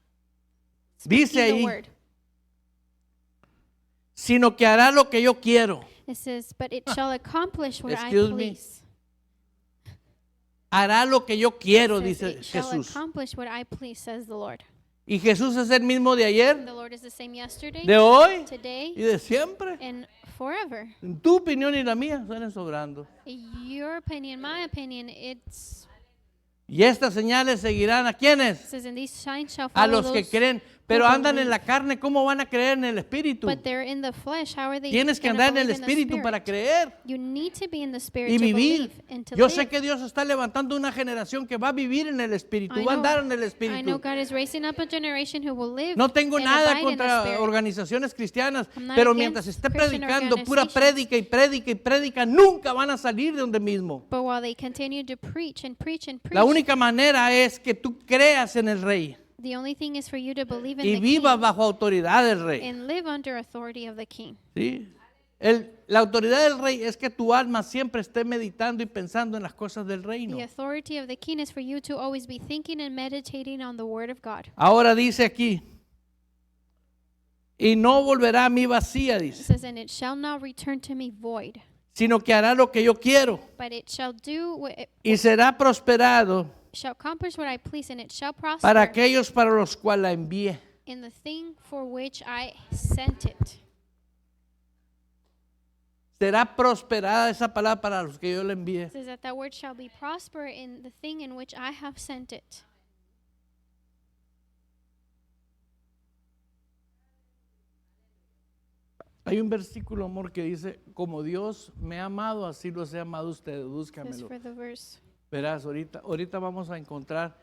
Dice speaking the ahí, word. sino que hará lo que yo quiero. It says, "But it shall accomplish what I Excuse me. please." Hará lo que yo quiero, It says, dice "It shall Jesús. accomplish what I please," says the Lord. Y Jesús es el mismo de ayer, The Lord is the same yesterday, de hoy y today, de siempre. and forever. En tu opinión y la mía salen sobrando. Your opinion, my opinion, it Y estas señales seguirán a quienes? says, "And these signs shall A follow los que those creen. Pero who andan en believe. la carne, ¿cómo van a creer en el Espíritu? But they're in the flesh. How are they Tienes que gonna andar en el believe in the Espíritu Spirit? para creer You need to be in the Spirit y to vivir. believe and to Yo live. sé que Dios está levantando una generación que va a vivir en el Espíritu, I va a know- andar en el I know Espíritu. God is raising up a generation who will live No tengo and nada abide in the contra Spirit. organizaciones cristianas, I'm not pero against mientras esté Christian predicando pura organizations. prédica y prédica y prédica, nunca van a salir de donde mismo. But while they continue to preach and preach and preach, La única manera es que tú creas en el Rey the only thing is for you to believe in y the vivas King bajo autoridad del Rey. and live under authority of the King. ¿Sí? La autoridad del Rey es que tu alma siempre esté meditando y pensando en las cosas del reino. The authority of the King is for you to always be thinking and meditating on the Word of God. Ahora dice aquí, y no volverá a mí vacía, It dice, says, and it shall not return to me void, sino que hará lo que yo quiero but it shall do what it y será prosperado shall accomplish what I please, and it shall prosper para aquellos para los cuales la envié. in the thing for which I sent it. Será prosperada esa palabra para los que yo le envié. It says that that word shall be prosper in the thing in which I have sent it. Hay un versículo, amor, que dice, como Dios me ha amado, así los he amado a ustedes. Says Búscamelo. for the verse. Verás, ahorita vamos a encontrar.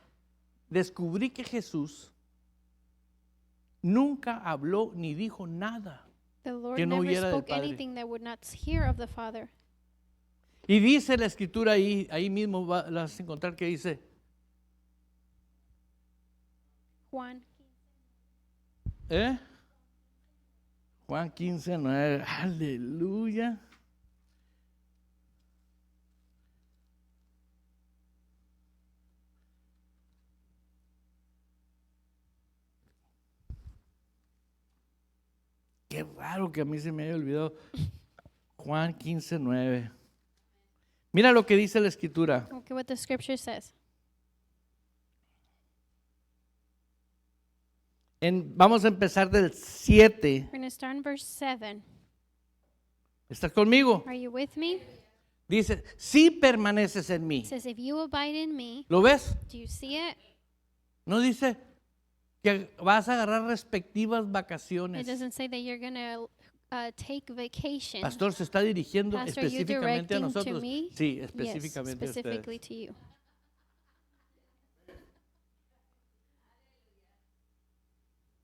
Descubrí que Jesús nunca habló ni dijo nada. The Lord Que no never huyera del spoke Padre. anything that would not hear of the Father. Y dice la escritura ahí mismo la vas a encontrar que dice, Juan. Juan 15:9, aleluya. Qué raro que a mí se me haya olvidado. Juan 15:9. Mira lo que dice la escritura. Okay, what the scripture says. Vamos a empezar del 7. We're going to start in verse 7. ¿Estás conmigo? Are you with me? Dice, si permaneces en mí. It says, if you abide in me, ¿Lo ves? do you see it? No dice que vas a agarrar respectivas It vacaciones. doesn't say that you're going to take vacation. Pastor, ¿se está dirigiendo Pastor, are you específicamente a directing to nosotros? me? Sí, Yes, específicamente a ustedes. specifically to you.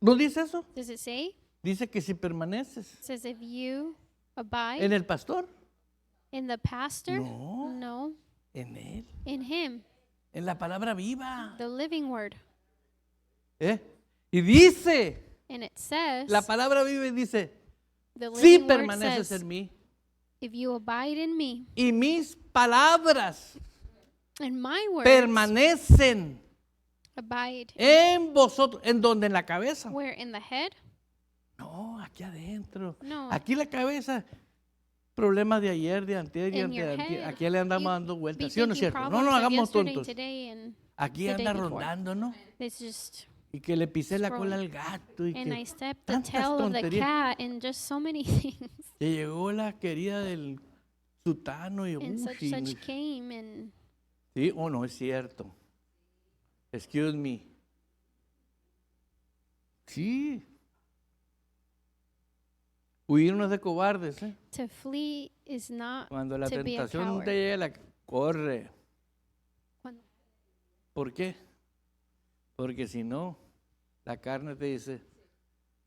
¿No dice eso? Does it say? Dice que si permaneces It says, if you abide en el pastor, in the pastor, No. no, en él, in him, en la palabra viva. the living word. Y dice, And it says, la palabra viva y dice, the si living word permaneces says, en mí if you abide in me, y mis palabras and my words permanecen abide, en vosotros, ¿en donde? En la cabeza. where in the head? No, aquí adentro. No. Aquí la cabeza, problemas de ayer, de antier y In your anteantier. head. Aquí le andamos You dando be vueltas, ¿sí o no es thinking cierto? No problems nos of hagamos yesterday, tontos. today, and Aquí the day anda before. rondando, ¿no? it's just, Y que le pisé la cola scrolling. al gato y and I que stepped the tantas tail of the tonterías. cat, and just so many things. Que llegó la querida del sutano y And uy, such came, and sí, o no es cierto. Excuse me. Sí. Huir no es de cobardes, ¿eh? to flee is not Cuando la to be a tentación coward. te llega, corre. Cuando- ¿Por qué? Porque si no, la carne te dice,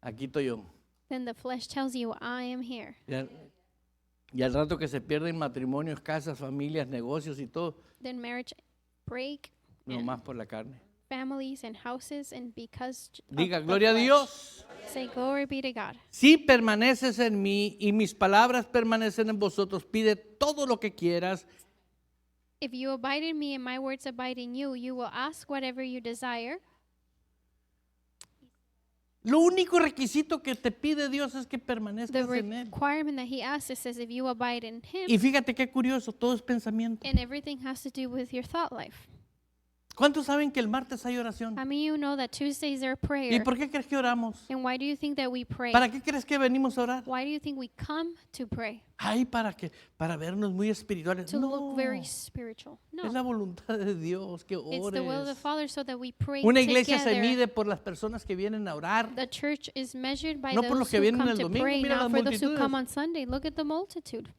aquí estoy yo. Then the flesh tells you, I am here. Y al rato que se pierden matrimonios, casas, familias, negocios y todo, Then marriage break, and nomás por la carne. families and houses, and because of Diga, the gloria a flesh. Dios. Say, glory be to God. Si permaneces en mí y mis palabras permanecen en vosotros, pide todo lo que quieras If you abide in me and my words abide in you, you will ask whatever you desire. Lo único requisito que te pide Dios es que The permanezcas en Él. requirement that he asks, it says, if you abide in him, Y fíjate qué curioso, todo es pensamiento. and everything has to do with your thought life. ¿Cuántos saben que el martes hay oración? How many of you know that Tuesdays are ¿Y prayer? por qué crees que oramos? And why do you think that we pray? ¿Para qué crees que venimos a orar? Why do you think we come to pray? Ay, para vernos muy espirituales. To No, look very spiritual. es No. la voluntad de Dios que It's the will of the ores. Father so that we pray Una iglesia se together. mide por las personas que vienen a orar. The church is measured by No por los those que who vienen come el to domingo, pray, mira not las for those who multitudes. come on Sunday. Look at the multitude.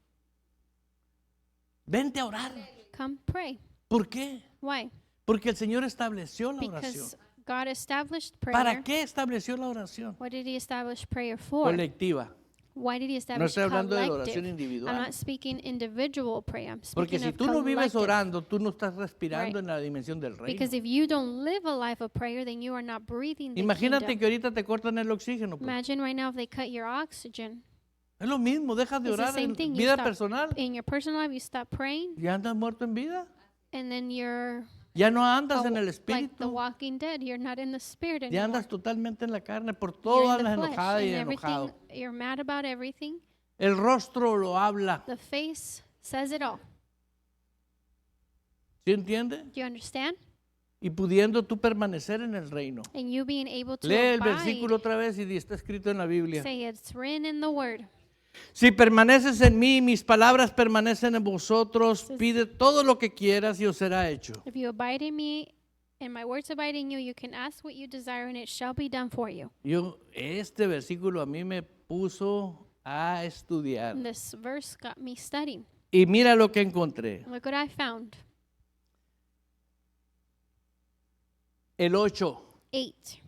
Vente a orar. Come pray. ¿Por qué? Why? Porque el Señor estableció la oración. Because God established prayer. ¿Para qué estableció la oración? What did He establish prayer for? Colectiva. Why did He No establish estoy hablando de la oración collective? I'm individual. not speaking individual prayer. I'm Porque speaking si of tú no vives collective. orando, tú no estás respirando Right. en la dimensión del reino. Because if you don't live a life of prayer, then you are not breathing the Imagínate kingdom. que ahorita te cortan el oxígeno. Pues. Imagine right now if they cut your oxygen. Es lo mismo, dejas de It's the orar same en thing. You vida stop personal. in your personal life, you stop praying, Ya andas muerto en vida. and then you're Ya no andas en el like the espíritu. walking dead. You're not in the spirit Ya anymore. andas totalmente en la carne. Por You're todo in the andas flesh, enojada y and enojado. everything. You're mad about everything. El rostro lo habla. The face says it all. ¿Sí entiende? Do you understand? Y pudiendo tú permanecer en el reino. And you being able to Lee el abide. versículo otra vez y está escrito en la Biblia. Say it's written in the Word. Si permaneces en mí, mis palabras permanecen en vosotros, Says- pide todo lo que quieras y os será hecho. If you abide in me, and my words abide in you, you can ask what you desire, and it shall be done for you. Este versículo a mí me puso a estudiar. And this verse got me studying. Y mira lo que encontré. Look what I found. El 8. 8.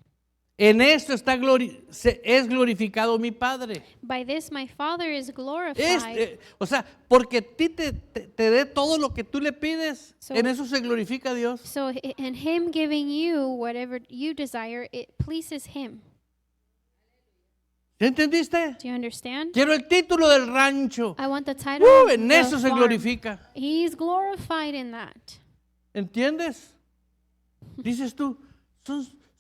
En esto es glorificado mi Padre. By this my Father is glorified. O sea, porque a ti te dé todo lo que tú le pides, So- en eso se glorifica a Dios. So in Him giving you whatever you desire, it pleases Him. ¿Ya entendiste? Do you understand? Quiero el título del rancho. I want the title of En the eso se farm. glorifica. He's glorified in that. ¿Entiendes? Dices tú,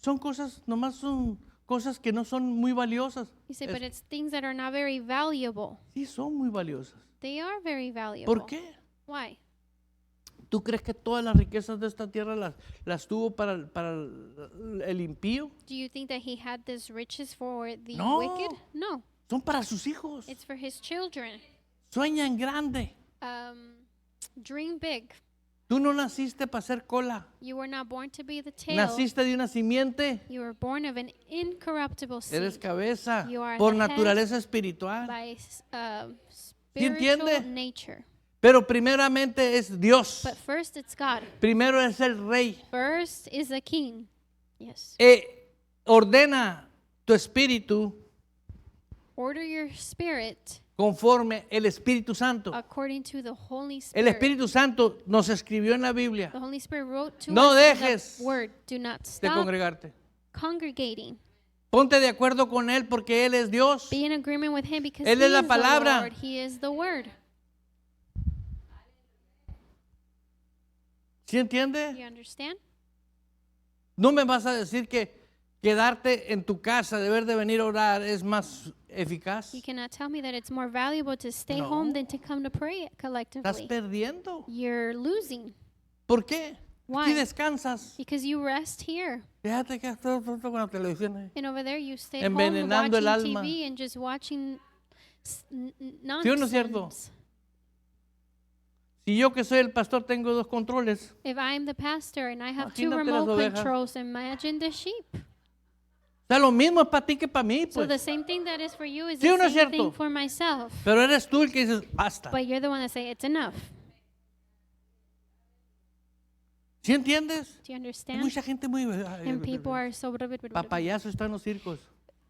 son cosas, nomás son cosas que no son muy valiosas. You say, but it's things that are not very valuable. Sí, son muy valiosas. They are very valuable. ¿Por qué? Why? ¿Tú crees que todas las riquezas de esta tierra las tuvo para el impío? Do you think that He had these riches for the No. wicked? No. Son para sus hijos. It's for His children. Sueñan grande. Dream big. Tú no naciste para hacer cola. You were not born to be the tail. Naciste de una simiente. You were born of an incorruptible seed. Eres cabeza. You are Por the head naturaleza espiritual. by entiende? spiritual nature. Pero primeramente es Dios. But first it's God. Primero es el rey. First is the king. Yes. Ordena tu espíritu Order your spirit conforme el Espíritu Santo. according to the Holy El Spirit. Espíritu Santo nos escribió en la Biblia The Holy Spirit wrote to No us dejes in the word, do not de stop congregarte. congregating. Ponte de acuerdo con Él porque Él es Dios. Be in agreement with Him because Él He es la is palabra. the Lord. He is the Word. ¿Sí entiende? You understand? No me vas a decir que quedarte en tu casa, deber de venir a orar es más eficaz. You cannot tell me that it's more valuable to stay No. home than to come to pray Estás collectively. perdiendo. You're losing ¿Por qué? Why? Aquí descansas. because you rest here. Fíjate que estás con la televisión ahí. And over there you stay home Envenenando el watching alma. TV and just watching nonsense. ¿Sí o no es cierto? Si yo que soy el pastor tengo dos controles, If I'm the pastor and I have two Imagínate las remote ovejas. controls, imagine the sheep. o sea, lo mismo es para ti que para mí, So the pues. same thing that is for you is ¿Sí o the no es same cierto? thing for myself. Pero eres tú el que dices, basta. But you're the one that say it's enough. ¿Sí entiendes? Do you Hay understand? mucha gente muy... And people are so Papayazo están los circos.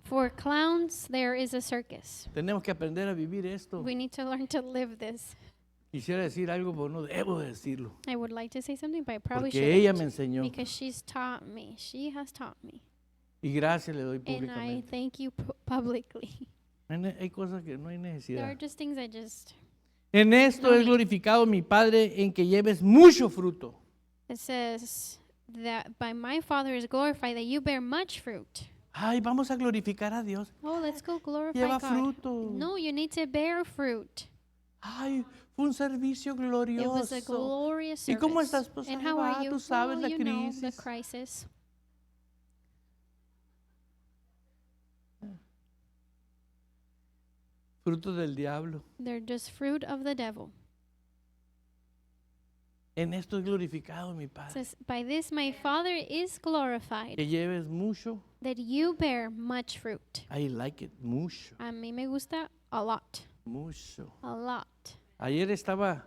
for clowns there is a circus. Tenemos que aprender a vivir esto. We need to learn to live this. Quisiera decir algo, pero no debo de decirlo. I would like to say something, but I probably Porque ella me shouldn't. enseñó. Because she's taught me. She has taught me. Y gracias le doy And I públicamente. thank you publicly. Hay cosas que no hay There are necesidad. just things I just... En esto es glorificado mi Padre en que lleves mucho fruto. It says that by my Father is glorified that you bear much fruit. Ay, vamos a glorificar a Dios. Oh, let's go glorify Lleva God. fruto. No, you need to bear fruit. Ay, fue un servicio It was a glorioso. glorious ¿Y service. cómo estás? Pues And ahí how va, are you? tú sabes Well, la you know, the crisis. crisis. Fruto del diablo. They're just fruit of the devil. En esto es glorificado mi It Padre. says, by this my Father is glorified, Que lleves mucho. that you bear much fruit. I like it, mucho, A mí me gusta a lot. mucho. A lot. Ayer estaba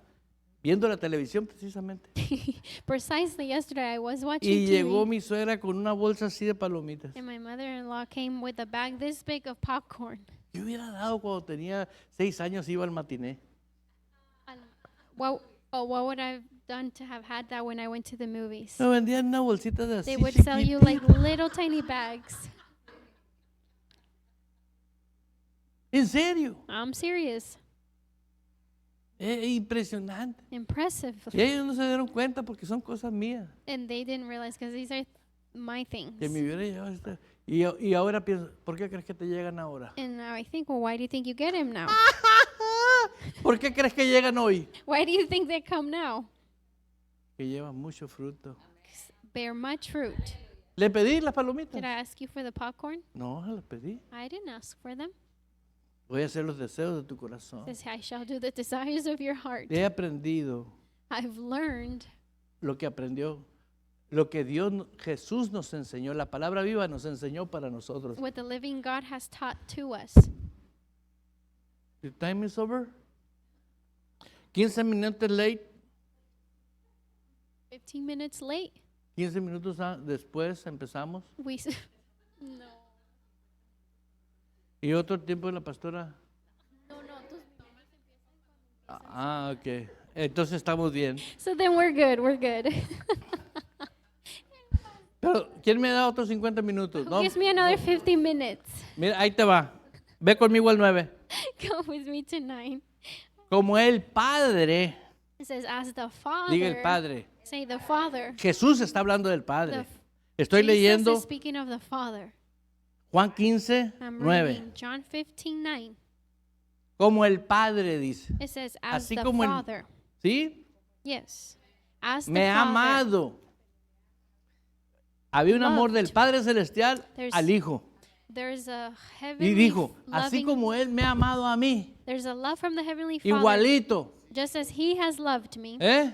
viendo la televisión precisamente. Precisely yesterday I was watching Y llegó TV, mi suegra con una bolsa así de palomitas. and my mother-in-law came with a bag this big of popcorn. Yo hubiera dado cuando tenía 6 años, iba al matiné. What would I have done to have had that when I went to the movies? Me vendían una bolsita de así They would sell you like chiquitita. little tiny bags. En serio, I'm serious. impresionante. Impressive. Y ellos no se dieron cuenta porque son cosas mías. And they didn't realize because these are my things. Que me hubiera llevado esta. Y ahora pienso, ¿por qué crees que te llegan ahora? And now I think, well, why do you think you get him now? ¿Por qué crees que llegan hoy? Why do you think they come now? Que llevan mucho fruto. Bear much fruit. ¿Le pedí las palomitas? Did I ask you for the popcorn? No, se las pedí. I didn't ask for them. Voy a hacer los deseos de tu corazón. It says, I shall do the desires of your heart. He aprendido I've learned lo que aprendió, lo que Jesús nos enseñó, la palabra viva nos enseñó para nosotros. what the living God has taught to us. The time is over. 15 minutos late, 15 minutes late. 15 minutos después empezamos. We no. Y otro tiempo de la pastora. No, tú. Ok. Entonces estamos bien. So then we're good. We're good. Pero, ¿quién me da otros 50 minutos? Who No, gives me another 15 minutes? mira, ahí te va. Ve conmigo al 9. Go with me to 9. Como el Padre, It says, as the Father. diga el Padre. Say the Father. Jesús está hablando del Padre. The Estoy Jesus leyendo is speaking of the Father. Juan 15, I'm 9. reading John 15:9. Como el Padre dice. It says, as Así the como el- Father. ¿Sí? Yes. As the Me ha Father. amado. Había un amor del Loved. Padre Celestial There's al Hijo. There's a Y heavenly dijo, así loving, como Él me ha amado a mí, there's a love from the heavenly Father. igualito. Just as he has loved me. ¿Eh?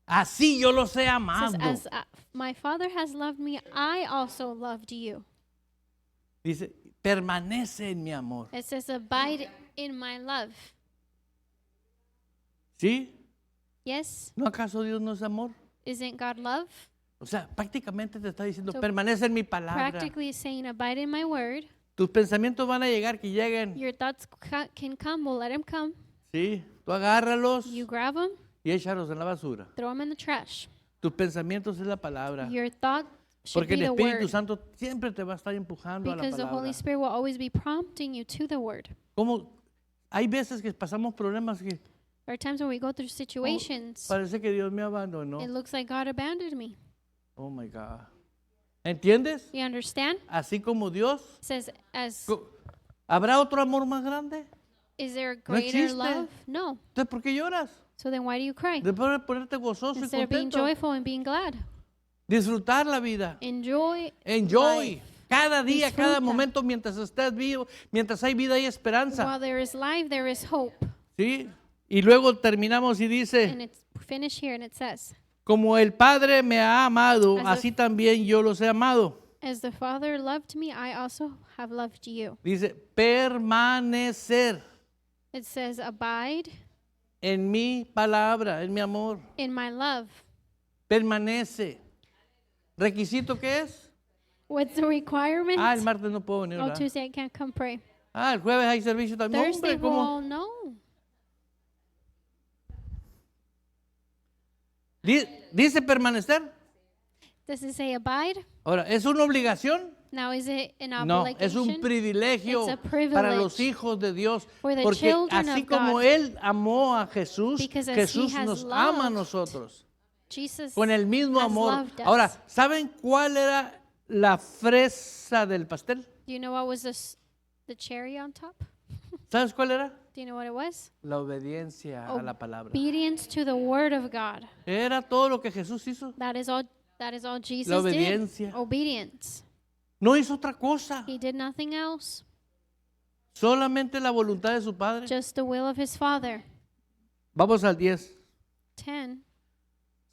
Así yo los he It amado. says, as my Father has loved me, I also loved you. Dice, permanece en mi amor. It says, abide in my love. ¿Sí? Yes? ¿No acaso Dios no es amor? Isn't God love? O sea, prácticamente te está diciendo, So, permanece en mi palabra. Practically saying, abide in my word. Tus pensamientos van a llegar, que lleguen. Your thoughts can come. We'll let them come. ¿Sí? Tú agárralos You grab them, y échalos en la basura. throw them in the trash. Tus pensamientos es la palabra. Your thought should Porque be el the Espíritu word. Santo siempre te va a estar empujando a la Because the Holy palabra. Spirit will always be prompting you to the word. Como hay veces que pasamos problemas que There are times when we go through situations, parece que Dios me abandonó. it looks like God abandoned me. Oh my God. ¿Entiendes? You understand? Así como Dios, It says, as ¿habrá otro amor más grande? is there a No greater existe. love? No. Entonces, ¿por qué lloras? So then why do you cry? Después de ponerte gozoso y Instead of being contento. joyful and being glad. Disfrutar la vida. Enjoy. Enjoy. life. Cada día, cada Disfruta. momento, mientras estés vivo, mientras hay vida hay esperanza. While there is life, there is hope. ¿Sí? Y luego terminamos y And dice, it's finished here and it says, como el Padre me ha amado, As así también yo los he amado. as the Father loved me, I also have loved you. Dice, permanecer It says, abide en mi palabra, en mi amor. in my love. Permanece. ¿Requisito qué es? What's the requirement? El martes no puedo venir. Oh, ¿verdad? Tuesday I can't come pray. El jueves hay servicio también. Thursday, Hombre, ¿cómo? well, no. Dice permanecer. Does it say abide? Ahora, ¿es una obligación? Now, is it an No, obligation? es un privilegio It's a privilege para los hijos de Dios. for the Porque children así of como God. Él amó a Jesús, Because as Jesús he has nos ama a loved nosotros. Jesus Con el mismo has amor. loved us. Ahora, ¿saben cuál era la fresa del pastel? Do you know what was the cherry on top? ¿Sabes cuál era? Do you know what it was? La obediencia a la palabra. Obedience to the word of God. Era todo lo que Jesús hizo. That is all Jesus La did. obediencia. Obedience. No hizo otra cosa. He did nothing else. Solamente la voluntad de su Padre. Just the will of his Father. Vamos al 10. 10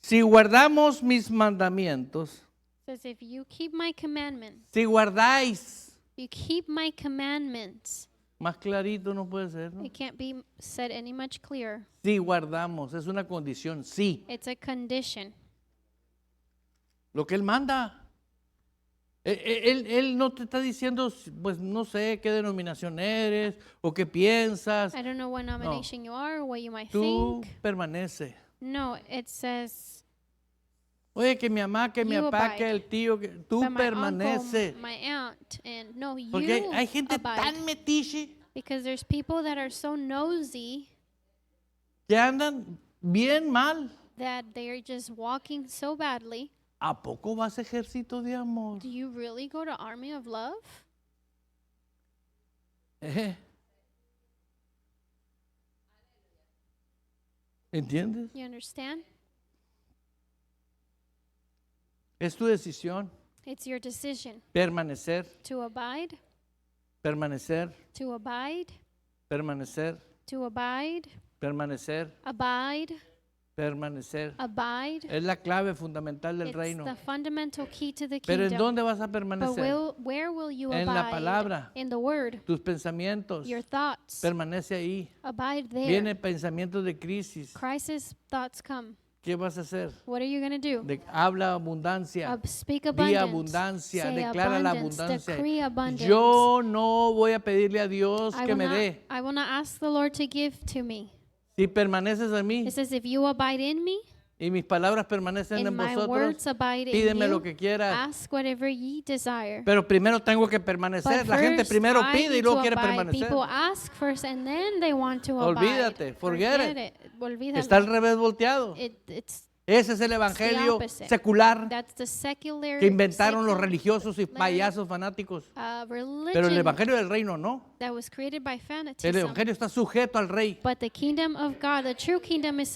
Si guardamos mis mandamientos, says, if you keep my commandments, si guardáis, you keep my commandments. más clarito no puede ser, ¿no? It can't be said any much clearer. Si guardamos, es una condición, sí. It's a condition. Lo que Él manda. Él no te está diciendo, pues no sé qué denominación eres o qué piensas. I don't know what nomination you are or what you might Tú think. permanece. No, it says, Oye, que mi mamá, que mi You papá, abide. que el tío, que tú by my permanece. uncle, my aunt, and no, you Porque hay gente abide. tan metiche Because there's people that are so nosy que andan bien mal. that they're just walking so badly. ¿A poco vas a ejército de amor? Do you really go to Army of Love? ¿Entiendes? You understand? Es tu decisión. It's your decision Permanecer, to abide, permanecer, to abide, permanecer, to abide, permanecer, abide, permanecer. abide. Es la clave fundamental del It's reino. the fundamental key to the Pero ¿en kingdom. dónde vas a But permanecer? where will you En la abide? palabra. In the word. Tus pensamientos. Your thoughts. Permanece ahí. Abide there. Vienen pensamientos de crisis. Crisis thoughts come. ¿Qué vas a hacer? What are you going to do? Habla abundancia. Speak Di abundance. abundancia. Say Declara la abundance. abundancia. Decree abundance. Yo no voy a pedirle a Dios I que will me not- dé. I will not ask the Lord to give to me. Si permaneces en mí It says, if you abide in me, y mis palabras permanecen en and my vosotros, words abide in pídeme lo you, que quieras. ask whatever ye desire. Pero primero tengo que But permanecer. La gente first, primero I pide y need luego to quiere abide. permanecer. People ask first and then they want to Olvídate, abide. forget it. Olvídalo. Está al revés volteado. It's Ese es el evangelio opposite. secular That's the secular que inventaron los secular, religiosos y payasos fanáticos. religion Pero el evangelio del reino no. that was created by El fanaticism. evangelio está sujeto al rey. But the kingdom of God, the true kingdom, is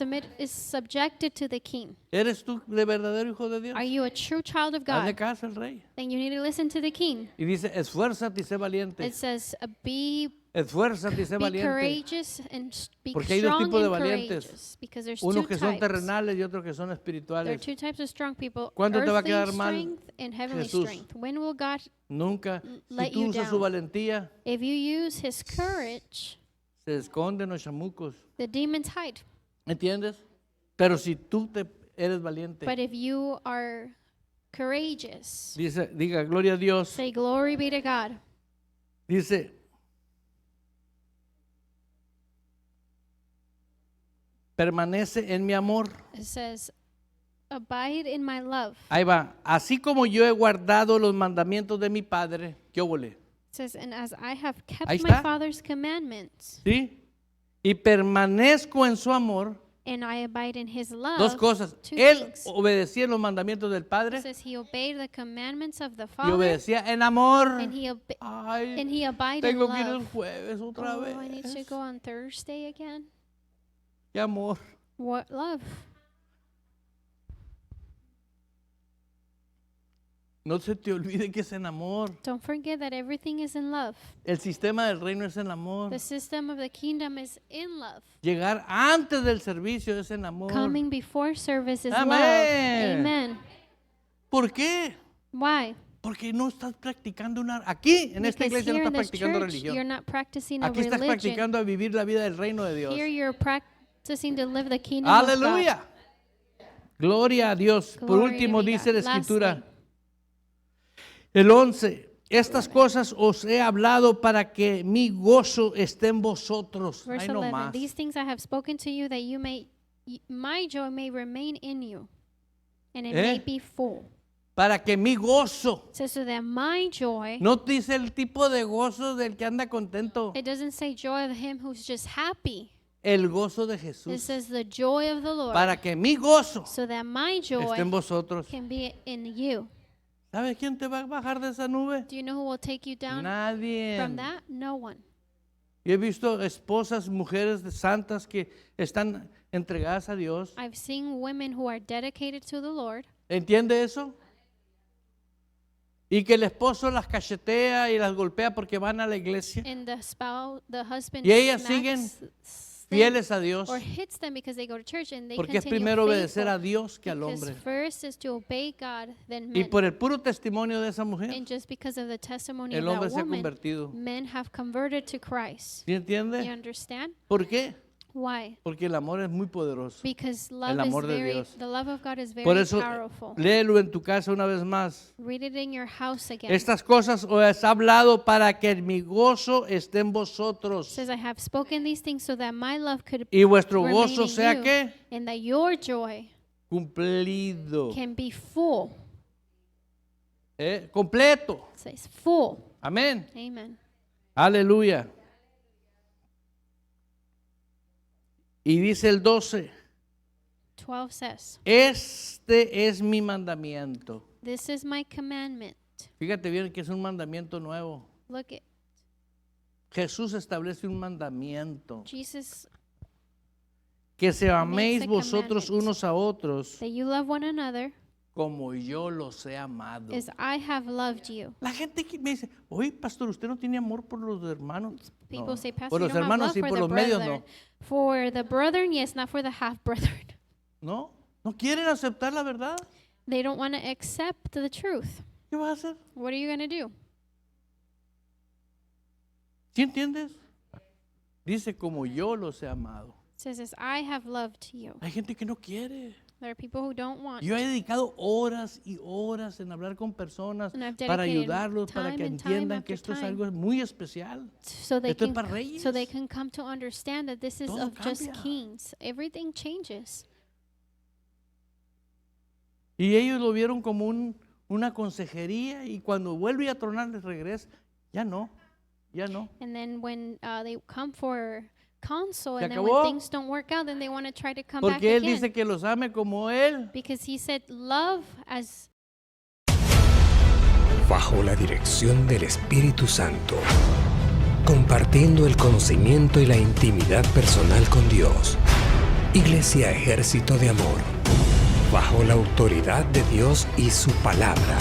subjected to the king. ¿Eres tú de verdadero hijo de Dios? Are you a true child of Hazle God? caso al rey. Then you need to listen to the king. Y dice, esfuérzate y sé valiente. It says, be Esfuérzate y sé valiente. courageous and be Porque hay dos strong tipos de and valientes. courageous. Because there's Unos two que son types. terrenales y otros que son There are espirituales. two types of strong people, ¿Cuándo te va a earthly quedar mal strength and heavenly Jesús? strength. When will God, Nunca. Si let tú you usas su down. valentía, if you use his courage, se esconden los chamucos. the demons hide. ¿Entiendes? Pero si tú eres valiente, But if you are courageous, diga gloria a Dios. say glory be to God. Dice, permanece en mi amor. It says, abide in my love. Ahí va. Así como yo he guardado los mandamientos de mi Padre. ¿Qué óvole? It says, and as I have kept Ahí my está. Father's commandments, ¿Sí? Y permanezco en su amor. and I abide in his love. Dos cosas. Two Él things. obedecía los mandamientos del It Padre says he obeyed the commandments of the y Father, obedecía en amor. and he Ay, abided in tengo que ir el love. jueves otra Oh, I need to vez. go on Thursday again. Qué amor. What love? No se te olvide que es en amor. Don't forget that everything is in love. El sistema del reino es en amor. The system of the kingdom is in love. Llegar antes del servicio es en amor. Coming before service is love. Amén. Amen. ¿Por qué? Why? Porque no estás practicando una... Aquí, en esta Because iglesia, no here in estás this practicando church, you're religión. not practicing a Aquí estás religion. practicando a vivir la vida del reino de Dios. Here you're practicing to live the kingdom of God. Aleluya. Gloria a Dios. Por Glory último be dice la God. escritura, Lastly, el 11. Estas cosas os he hablado para que mi gozo esté en vosotros. verse Ay, no 11. más. These things I have spoken to you that you may, my joy may remain in you, and it may be full. Para que mi gozo. So that my joy, No dice el tipo de gozo del que anda contento. it doesn't say joy of him who's just happy. El gozo de It Jesús. says the joy of the Lord. Para que mi gozo So that my joy esté en vosotros. can be in you. ¿Sabe quién te va a bajar de esa nube? Do you know who will take you down Nadie. from that? No one. Yo he visto esposas, mujeres santas que están entregadas a Dios. I've seen women who are dedicated to the Lord, ¿Entiende eso? Y que el esposo las cachetea y las golpea porque van a la iglesia. and the husband Y ellas smacks siguen them Fieles a Dios. or hits them because they go to church, and they Porque es continue primero obedecer faithful, a Dios que al because hombre. first is to obey God, then Y men. por el puro testimonio de esa mujer, And just because of the testimony el of hombre that se ha woman, convertido. men have converted to Christ. ¿Sí You entiende? understand? ¿Por qué? Why? Porque el amor es muy poderoso. Because El love is amor de very, Dios. the love of God is Por very eso, powerful. léelo en tu casa una vez más. Read it in your house again. Estas cosas os he hablado para que mi gozo esté en It vosotros says, I have spoken these things so that my love could y vuestro remain gozo in sea you, ¿qué? and that your joy Cumplido. can be full. Completo. It says full. Amén. Amen. Aleluya. Y dice el 12, 12 says, este es mi mandamiento. this is my commandment. Fíjate bien que es un mandamiento nuevo. Look at Jesús establece un mandamiento. Jesus, Que se améis a vosotros commandment. unos a otros that you love one another como yo los he amado. as I have loved you. La gente que me dice, oye, pastor, ¿usted no tiene amor por los hermanos? People No. say, Pastor, Por you los don't have hermanos love y for por the los medios brethren. no. For the brethren, yes, not for the half-brethren. No, no quieren aceptar la verdad. They don't want to accept the truth. ¿Qué vas a hacer? What are you going to do? ¿Sí entiendes? Dice, como yo los he amado. It says, as I have loved you. Hay gente que no quiere. There are people who don't want. Yo he dedicado horas y horas en hablar con personas And I've para dedicated ayudarlos, para time que and time entiendan que after esto es time. algo muy especial. So they Esto es can para reyes. so they can come to understand that this is Todo of just cambia. kings. Everything changes. Y ellos lo vieron como una consejería y cuando vuelve a tronar les regresa. Ya no, ya no. And then when they come for counsel, Se and then acabó. when things don't work out, then they want to try to come back Porque Él again. dice que los ame como Él. Because he said, love as Bajo la dirección del Espíritu Santo, compartiendo el conocimiento y la intimidad personal con Dios. Iglesia Ejército de Amor, bajo la autoridad de Dios y su palabra.